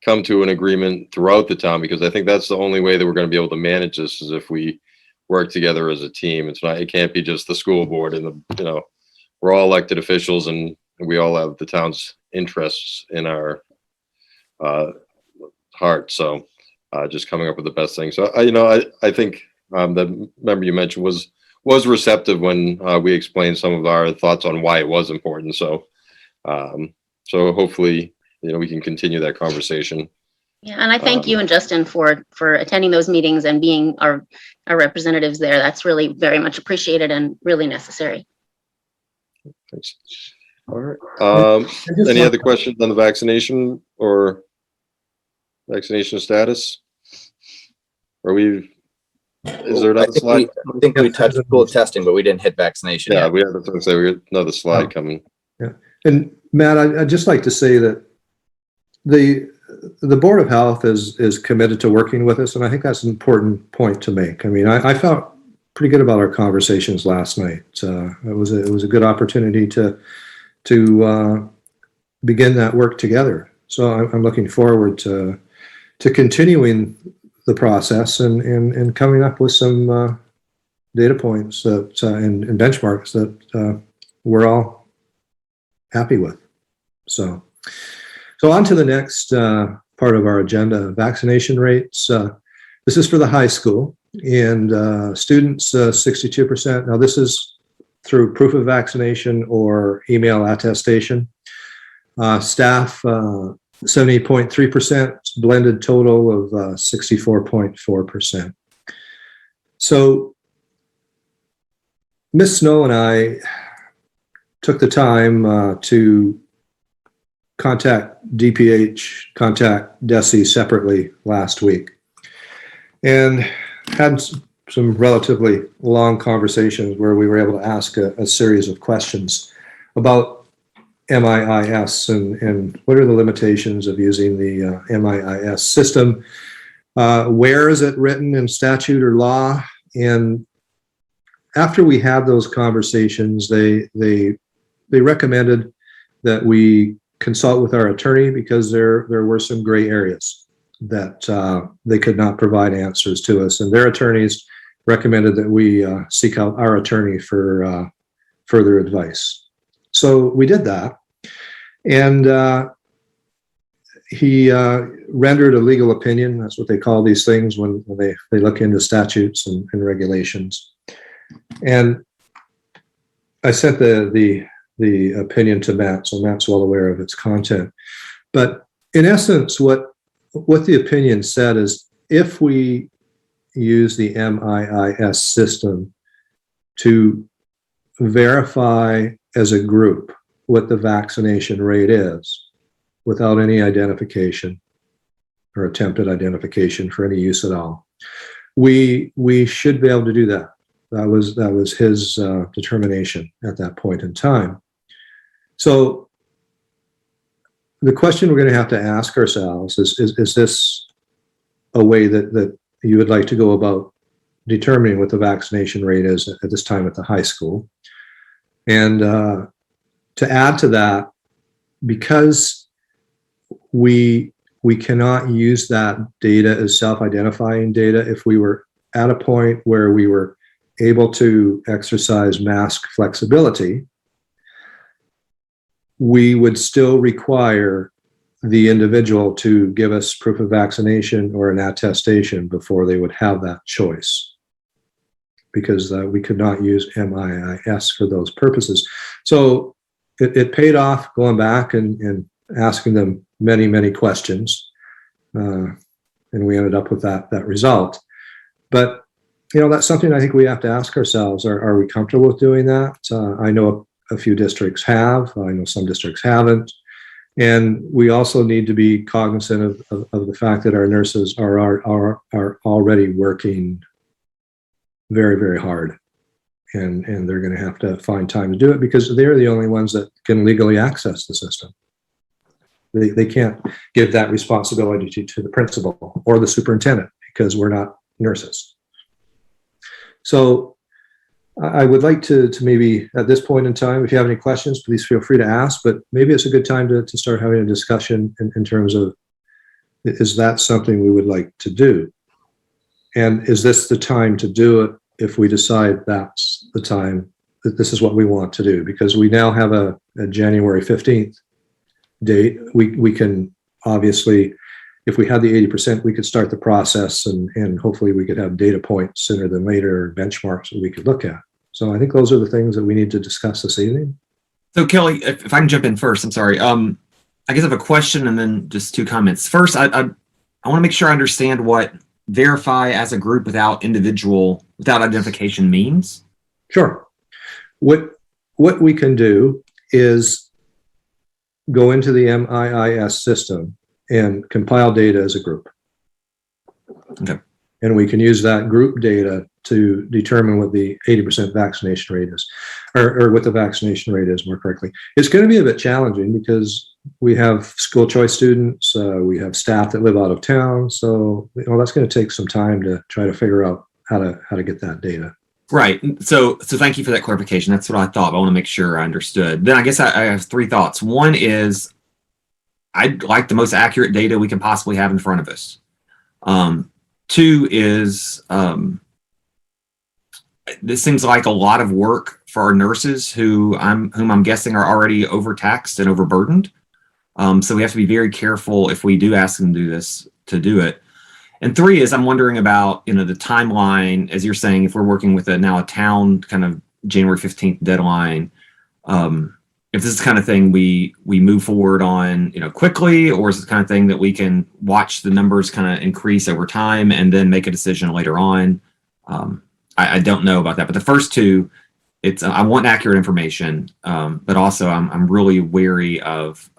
come to an agreement throughout the town, because I think that's the only way that we're going to be able to manage this, is if we work together as a team. It can't be just the school board and we're all elected officials and we all have the town's interests in our heart. So just coming up with the best thing. So I think the member you mentioned was receptive when we explained some of our thoughts on why it was important. So hopefully, we can continue that conversation. Yeah, and I thank you and Justin for attending those meetings and being our representatives there. That's really very much appreciated and really necessary. Thanks. All right. Any other questions on the vaccination or vaccination status? Are we Is there another slide? I think we touched school testing, but we didn't hit vaccination Yeah, yet. we have to say we have another slide Oh. coming. Yeah. And Matt, I'd just like to say that the Board of Health is committed to working with us, and I think that's an important point to make. I mean, I felt pretty good about our conversations last night. It was a good opportunity to begin that work together. So I'm looking forward to continuing the process and coming up with some data points that and benchmarks that we're all happy with. So on to the next part of our agenda, vaccination rates. This is for the high school, and students 62%. Now this is through proof of vaccination or email attestation. Staff 70.3%, blended total of 64.4%. So Ms. Snow and I took the time to contact DPH, contact DESE separately last week, and had some relatively long conversations where we were able to ask a series of questions about MIIS and what are the limitations of using the MIIS system. Where is it written in statute or law? And after we had those conversations, they recommended that we consult with our attorney because there were some gray areas that they could not provide answers to us, and their attorneys recommended that we seek out our attorney for further advice. So we did that, and he rendered a legal opinion. That's what they call these things when they look into statutes and regulations. And I sent the opinion to Matt, so Matt's well aware of its content. But in essence, what the opinion said is if we use the MIIS system to verify as a group what the vaccination rate is without any identification or attempted identification for any use at all, we should be able to do that. That was his determination at that point in time. So the question we're going to have to ask ourselves is this a way that you would like to go about determining what the vaccination rate is at this time at the high school? And to add to that, because we cannot use that data as self-identifying data, if we were at a point where we were able to exercise mask flexibility, we would still require the individual to give us proof of vaccination or an attestation before they would have that choice, because we could not use MIIS for those purposes. So it paid off going back and asking them many, many questions, and we ended up with that result. But that's something I think we have to ask ourselves. Are we comfortable with doing that? I know a few districts have. I know some districts haven't. And we also need to be cognizant of the fact that our nurses are already working very, very hard. And they're going to have to find time to do it because they're the only ones that can legally access the system. They can't give that responsibility to the principal or the superintendent because we're not nurses. So I would like to maybe at this point in time, if you have any questions, please feel free to ask, but maybe it's a good time to start having a discussion in terms of, is that something we would like to do? And is this the time to do it if we decide that's the time, that this is what we want to do? Because we now have a January 15th date. We can obviously, if we had the 80%, we could start the process and hopefully we could have data points sooner than later, benchmarks that we could look at. So I think those are the things that we need to discuss this evening. So Kelly, if I can jump in first, I'm sorry. I guess I have a question and then just two comments. First, I want to make sure I understand what verify as a group without identification means. Sure. What we can do is go into the MIIS system and compile data as a group. Okay. And we can use that group data to determine what the 80% vaccination rate is, or what the vaccination rate is more correctly. It's going to be a bit challenging because we have school choice students, we have staff that live out of town. So that's going to take some time to try to figure out how to get that data. Right. So thank you for that clarification. That's what I thought. I want to make sure I understood. Then I guess I have three thoughts. One is I'd like the most accurate data we can possibly have in front of us. Two is this seems like a lot of work for our nurses whom I'm guessing are already overtaxed and overburdened. So we have to be very careful if we do ask them to do this, to do it. And three is I'm wondering about, the timeline, as you're saying, if we're working with now a town kind of January 15th deadline, if this is the kind of thing we move forward on, quickly, or is it the kind of thing that we can watch the numbers kind of increase over time and then make a decision later on? I don't know about that, but the first two, I want accurate information, but also I'm really wary of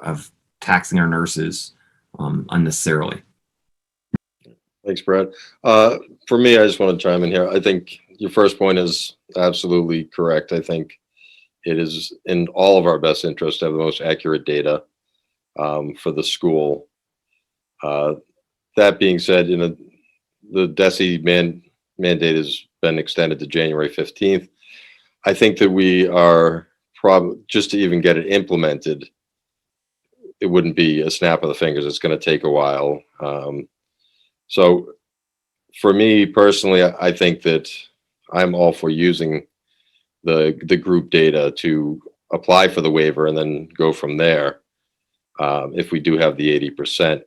taxing our nurses unnecessarily. Thanks, Brad. For me, I just want to chime in here. I think your first point is absolutely correct. I think it is in all of our best interest to have the most accurate data for the school. That being said, the DESE mandate has been extended to January 15th. I think that we are probably, just to even get it implemented, it wouldn't be a snap of the fingers. It's going to take a while. So for me personally, I think that I'm all for using the group data to apply for the waiver and then go from there. If we do have the 80%,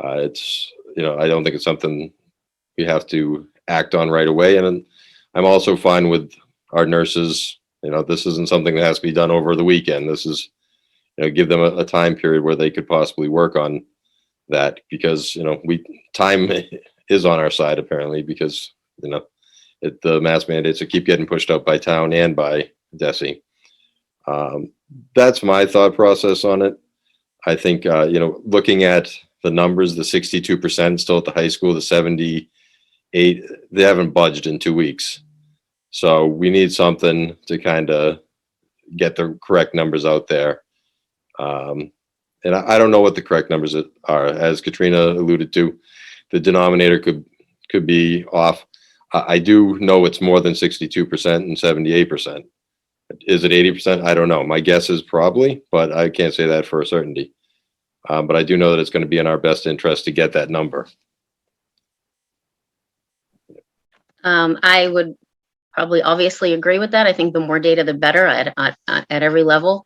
it's, I don't think it's something we have to act on right away. And I'm also fine with our nurses. This isn't something that has to be done over the weekend. This is, give them a time period where they could possibly work on that, because time is on our side apparently, because the mask mandates that keep getting pushed up by town and by DESE. That's my thought process on it. I think looking at the numbers, the 62% still at the high school, the 78, they haven't budged in 2 weeks, so we need something to kind of get the correct numbers out there. And I don't know what the correct numbers are. As Katrina alluded to, the denominator could be off. I do know it's more than 62% and 78%. Is it 80%? I don't know. My guess is probably, but I can't say that for a certainty. But I do know that it's going to be in our best interest to get that number. I would probably obviously agree with that. I think the more data, the better at every level.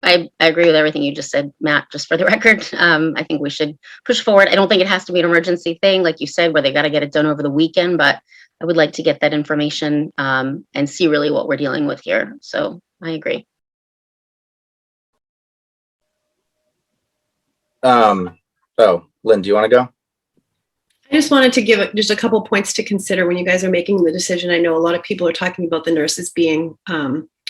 I agree with everything you just said, Matt, just for the record. I think we should push forward. I don't think it has to be an emergency thing, like you said, where they got to get it done over the weekend, but I would like to get that information and see really what we're dealing with here. So I agree. Oh, Lynn, do you want to go? I just wanted to give just a couple points to consider when you guys are making the decision. I know a lot of people are talking about the nurses being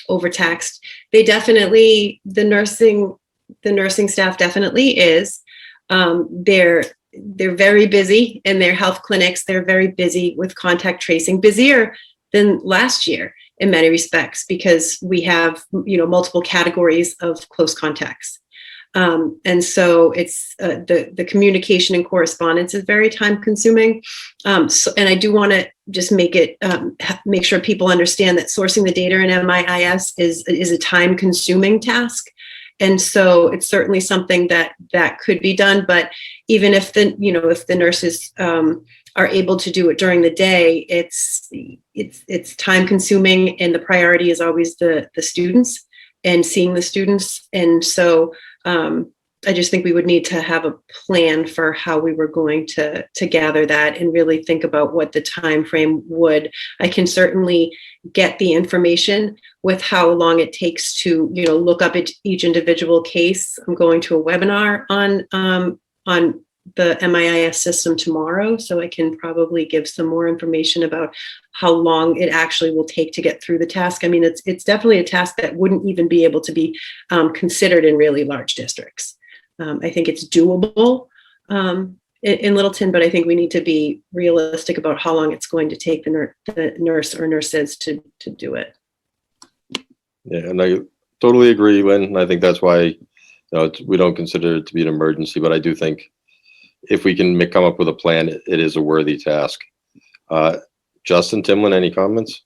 overtaxed. They definitely, the nursing staff definitely is. They're very busy in their health clinics. They're very busy with contact tracing, busier than last year in many respects, because we have multiple categories of close contacts. And so it's the communication and correspondence is very time consuming. And I do want to just make sure people understand that sourcing the data in MIIS is a time consuming task. And so it's certainly something that could be done. But even if the nurses are able to do it during the day, it's time consuming, and the priority is always the students and seeing the students. And so I just think we would need to have a plan for how we were going to gather that and really think about what the time frame would. I can certainly get the information with how long it takes to look up each individual case. I'm going to a webinar on the MIIS system tomorrow, so I can probably give some more information about how long it actually will take to get through the task. I mean, it's definitely a task that wouldn't even be able to be considered in really large districts. I think it's doable in Littleton, but I think we need to be realistic about how long it's going to take the nurse or nurses to do it. Yeah, and I totally agree, Lynn. I think that's why we don't consider it to be an emergency, but I do think if we can come up with a plan, it is a worthy task. Justin, Timlin, any comments?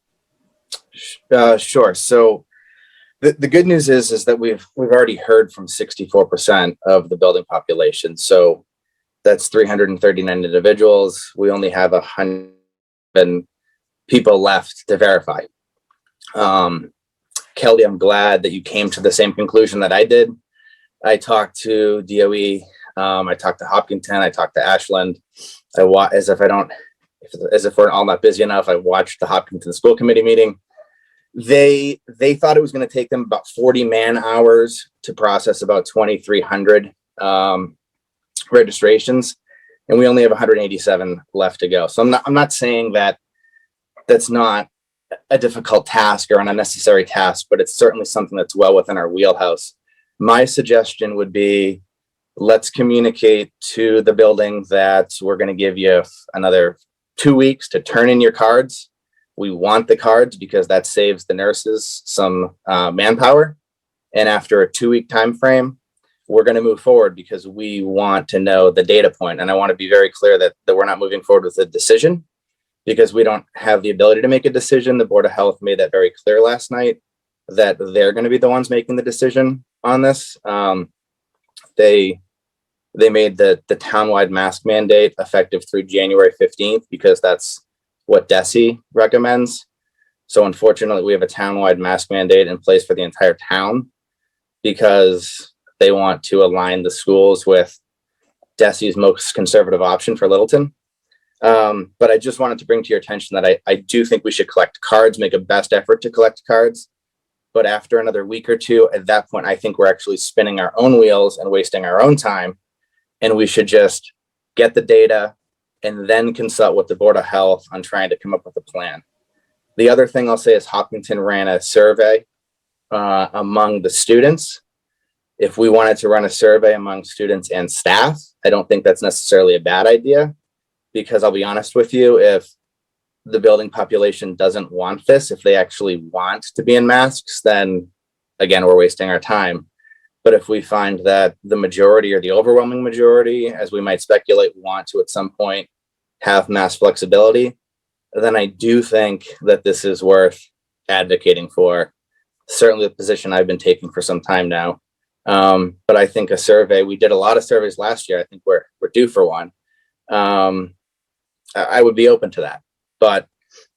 Sure. So the good news is that we've already heard from 64% of the building population. So that's 339 individuals. We only have 100 people left to verify. Kelly, I'm glad that you came to the same conclusion that I did. I talked to DOE, I talked to Hopkinton, I talked to Ashland. As if we're all not busy enough, I watched the Hopkinton School Committee meeting. They thought it was going to take them about 40 man hours to process about 2,300 registrations, and we only have 187 left to go. So I'm not saying that that's not a difficult task or an unnecessary task, but it's certainly something that's well within our wheelhouse. My suggestion would be, let's communicate to the building that we're going to give you another 2 weeks to turn in your cards. We want the cards because that saves the nurses some manpower. And after a 2-week time frame, we're going to move forward because we want to know the data point. And I want to be very clear that we're not moving forward with a decision because we don't have the ability to make a decision. The Board of Health made that very clear last night that they're going to be the ones making the decision on this. They made the townwide mask mandate effective through January 15th because that's what DESE recommends. So unfortunately, we have a townwide mask mandate in place for the entire town because they want to align the schools with DESE's most conservative option for Littleton. But I just wanted to bring to your attention that I do think we should collect cards, make a best effort to collect cards. But after another week or two, at that point, I think we're actually spinning our own wheels and wasting our own time. And we should just get the data and then consult with the Board of Health on trying to come up with a plan. The other thing I'll say is Hopkinton ran a survey among the students. If we wanted to run a survey among students and staff, I don't think that's necessarily a bad idea, because I'll be honest with you, if the building population doesn't want this, if they actually want to be in masks, then again, we're wasting our time. But if we find that the majority or the overwhelming majority, as we might speculate, want to at some point have mask flexibility, then I do think that this is worth advocating for. Certainly the position I've been taking for some time now. But I think a survey, we did a lot of surveys last year. I think we're due for one. I would be open to that, but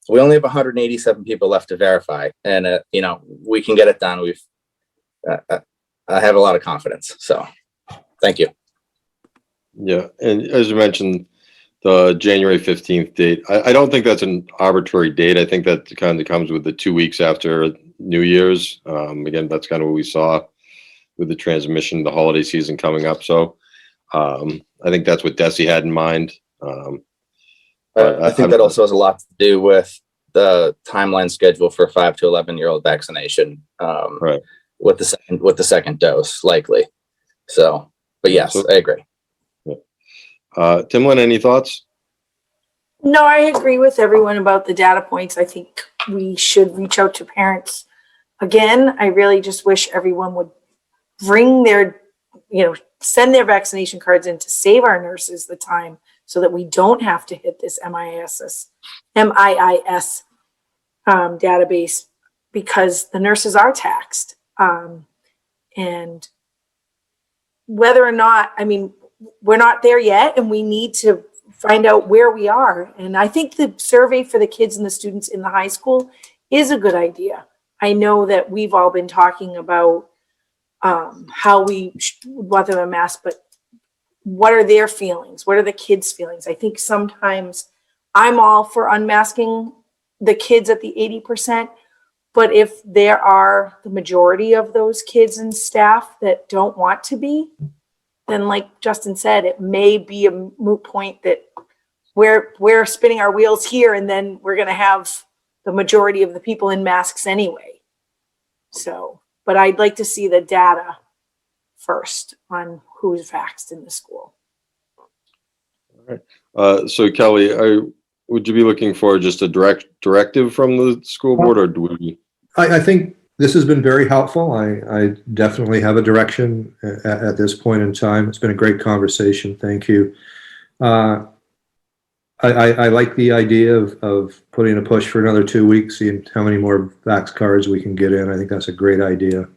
we only have 187 people left to verify, and we can get it done. I have a lot of confidence. So thank you. Yeah. And as you mentioned, the January 15th date, I don't think that's an arbitrary date. I think that kind of comes with the 2 weeks after New Year's. Again, that's kind of what we saw with the transmission, the holiday season coming up. So I think that's what DESE had in mind. I think that also has a lot to do with the timeline schedule for 5 to 11-year-old vaccination. Right. With the second dose, likely. So, but yes, I agree. Yeah. Timlin, any thoughts? No, I agree with everyone about the data points. I think we should reach out to parents again. I really just wish everyone would bring their, send their vaccination cards in to save our nurses the time so that we don't have to hit this MIS database, because the nurses are taxed. And whether or not, we're not there yet, and we need to find out where we are. And I think the survey for the kids and the students in the high school is a good idea. I know that we've all been talking about how we want them a mask, but what are their feelings? What are the kids' feelings? I think sometimes I'm all for unmasking the kids at the 80%. But if there are the majority of those kids and staff that don't want to be, then like Justin said, it may be a moot point that we're spinning our wheels here, and then we're going to have the majority of the people in masks anyway. So, but I'd like to see the data first on who's vaxxed in the school. So Kelly, would you be looking for just a directive from the school board, or do we? I think this has been very helpful. I definitely have a direction at this point in time. It's been a great conversation. Thank you. I like the idea of putting a push for another 2 weeks, seeing how many more vax cards we can get in. I think that's a great idea.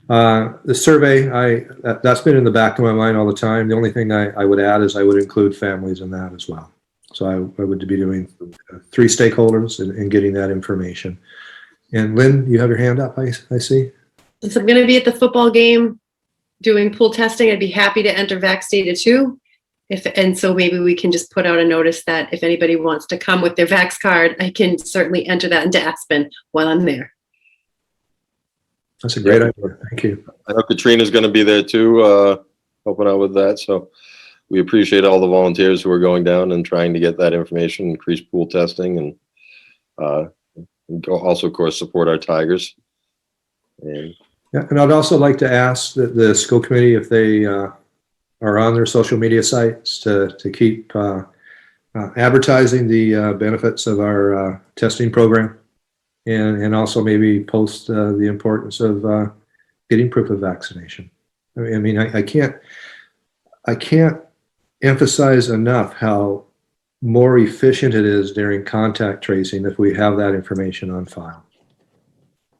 The survey, that's been in the back of my mind all the time. The only thing I would add is I would include families in that as well. So I would be doing 3 stakeholders and getting that information. And Lynn, you have your hand up, I see. Since I'm going to be at the football game doing pool testing, I'd be happy to enter Vax Data too. And so maybe we can just put out a notice that if anybody wants to come with their Vax card, I can certainly enter that into Aspen while I'm there. That's a great idea. Thank you. I know Katrina's going to be there too, helping out with that. So we appreciate all the volunteers who are going down and trying to get that information, increase pool testing, and also, of course, support our Tigers. And yeah, and I'd also like to ask that the school committee, if they are on their social media sites, to keep advertising the benefits of our testing program, and also maybe post the importance of getting proof of vaccination. I mean, I can't emphasize enough how more efficient it is during contact tracing if we have that information on file.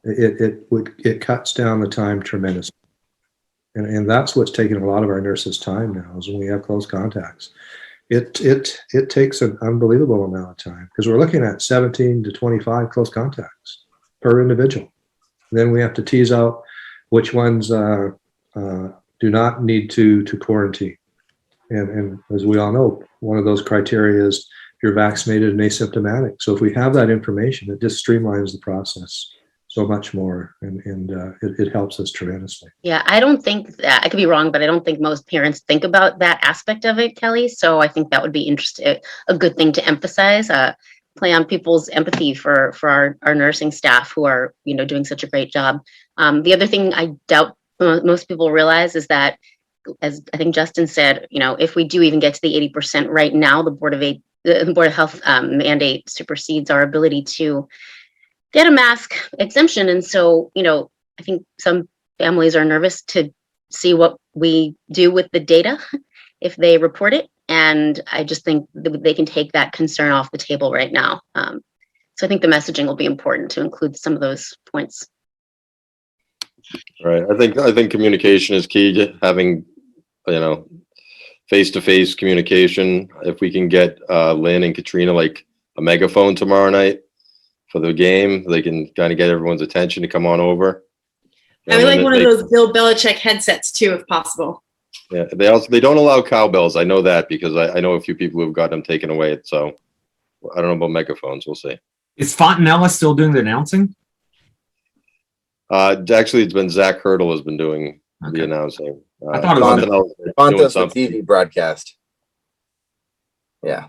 It cuts down the time tremendously. And that's what's taking a lot of our nurses' time now, is when we have close contacts. It takes an unbelievable amount of time, because we're looking at 17 to 25 close contacts per individual. And then we have to tease out which ones do not need to quarantine. And as we all know, one of those criteria is if you're vaccinated and asymptomatic. So if we have that information, it just streamlines the process so much more, and it helps us tremendously. Yeah, I don't think that, I could be wrong, but I don't think most parents think about that aspect of it, Kelly. So I think that would be a good thing to emphasize, play on people's empathy for our nursing staff who are, doing such a great job. The other thing I doubt most people realize is that, as I think Justin said, if we do even get to the 80% right now, the Board of Health mandate supersedes our ability to get a mask exemption. And so, I think some families are nervous to see what we do with the data if they report it. And I just think they can take that concern off the table right now. So I think the messaging will be important to include some of those points. right, I think communication is key to having, face-to-face communication. If we can get Lynn and Katrina like a megaphone tomorrow night for the game, they can kind of get everyone's attention to come on over. I would like one of those Bill Belichick headsets too, if possible. Yeah, they don't allow cowbells. I know that because I know a few people who have gotten them taken away. So I don't know about megaphones. We'll see. Is Fontanella still doing the announcing? Actually, it's been Zach Hurdle has been doing the announcing. I thought it was Fonta's the TV broadcast. Yeah.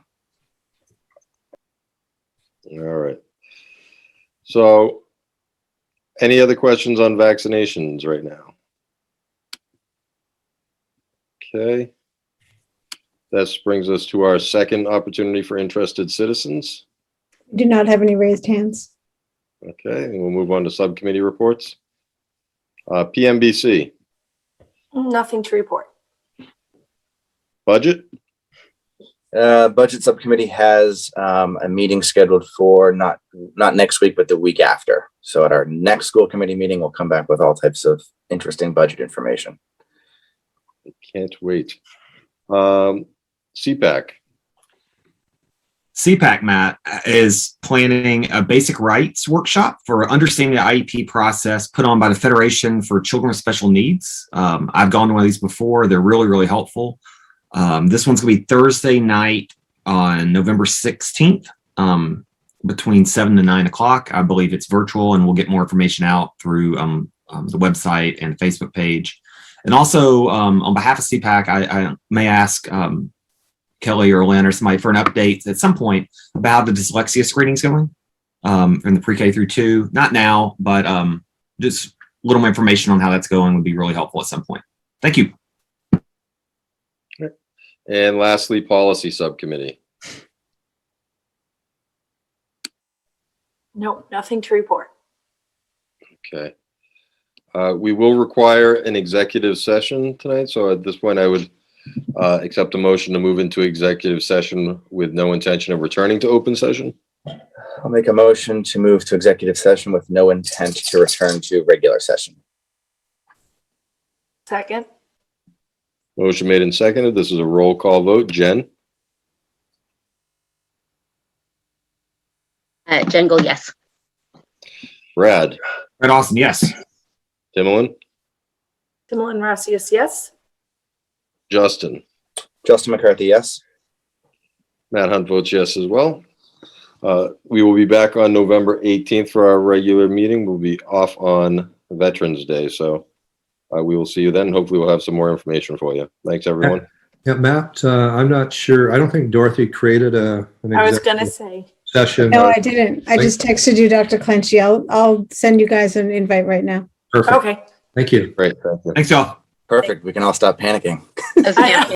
All right. So, any other questions on vaccinations right now? Okay. This brings us to our second opportunity for interested citizens. Do not have any raised hands. Okay, and we'll move on to subcommittee reports. PMBC, Nothing to report. budget. Budget subcommittee has a meeting scheduled for not next week, but the week after. So at our next school committee meeting, we'll come back with all types of interesting budget information. I can't wait. CPAC. CPAC, Matt, is planning a basic rights workshop for understanding the IEP process put on by the Federation for Children with Special Needs. I've gone to one of these before. They're really, really helpful. This one's going to be Thursday night on November 16th between 7 to 9 o'clock. I believe it's virtual, and we'll get more information out through the website and Facebook page. And also, on behalf of CPAC, I may ask Kelly or Lynn or somebody for an update at some point about how the dyslexia screening's going in the pre-K through 2. Not now, but just a little more information on how that's going would be really helpful at some point. Thank you. And lastly, Policy Subcommittee. No, nothing to report. Okay. We will require an executive session tonight, so at this point, I would accept a motion to move into executive session with no intention of returning to open session. I'll make a motion to move to executive session with no intent to return to regular session. Second. Motion made and seconded. This is a roll call vote. Jen? Jen Gold, yes. Brad? Brad Austin, yes. Timolin? Timolin Rossius, yes. Justin? Justin McCarthy, yes. Matt Hunt votes yes as well. We will be back on November 18th for our regular meeting. We'll be off on Veterans Day, so we will see you then. Hopefully we'll have some more information for you. Thanks, everyone. Yeah, Matt, I'm not sure. I don't think Dorothy created an I was going to executive say. session. No, I didn't. I just texted you, Dr. Clenchey. I'll send you guys an invite right now. Perfect. Okay. Thank you. Great. Thank you. Thanks, y'all. Perfect. We can all stop panicking. Okay.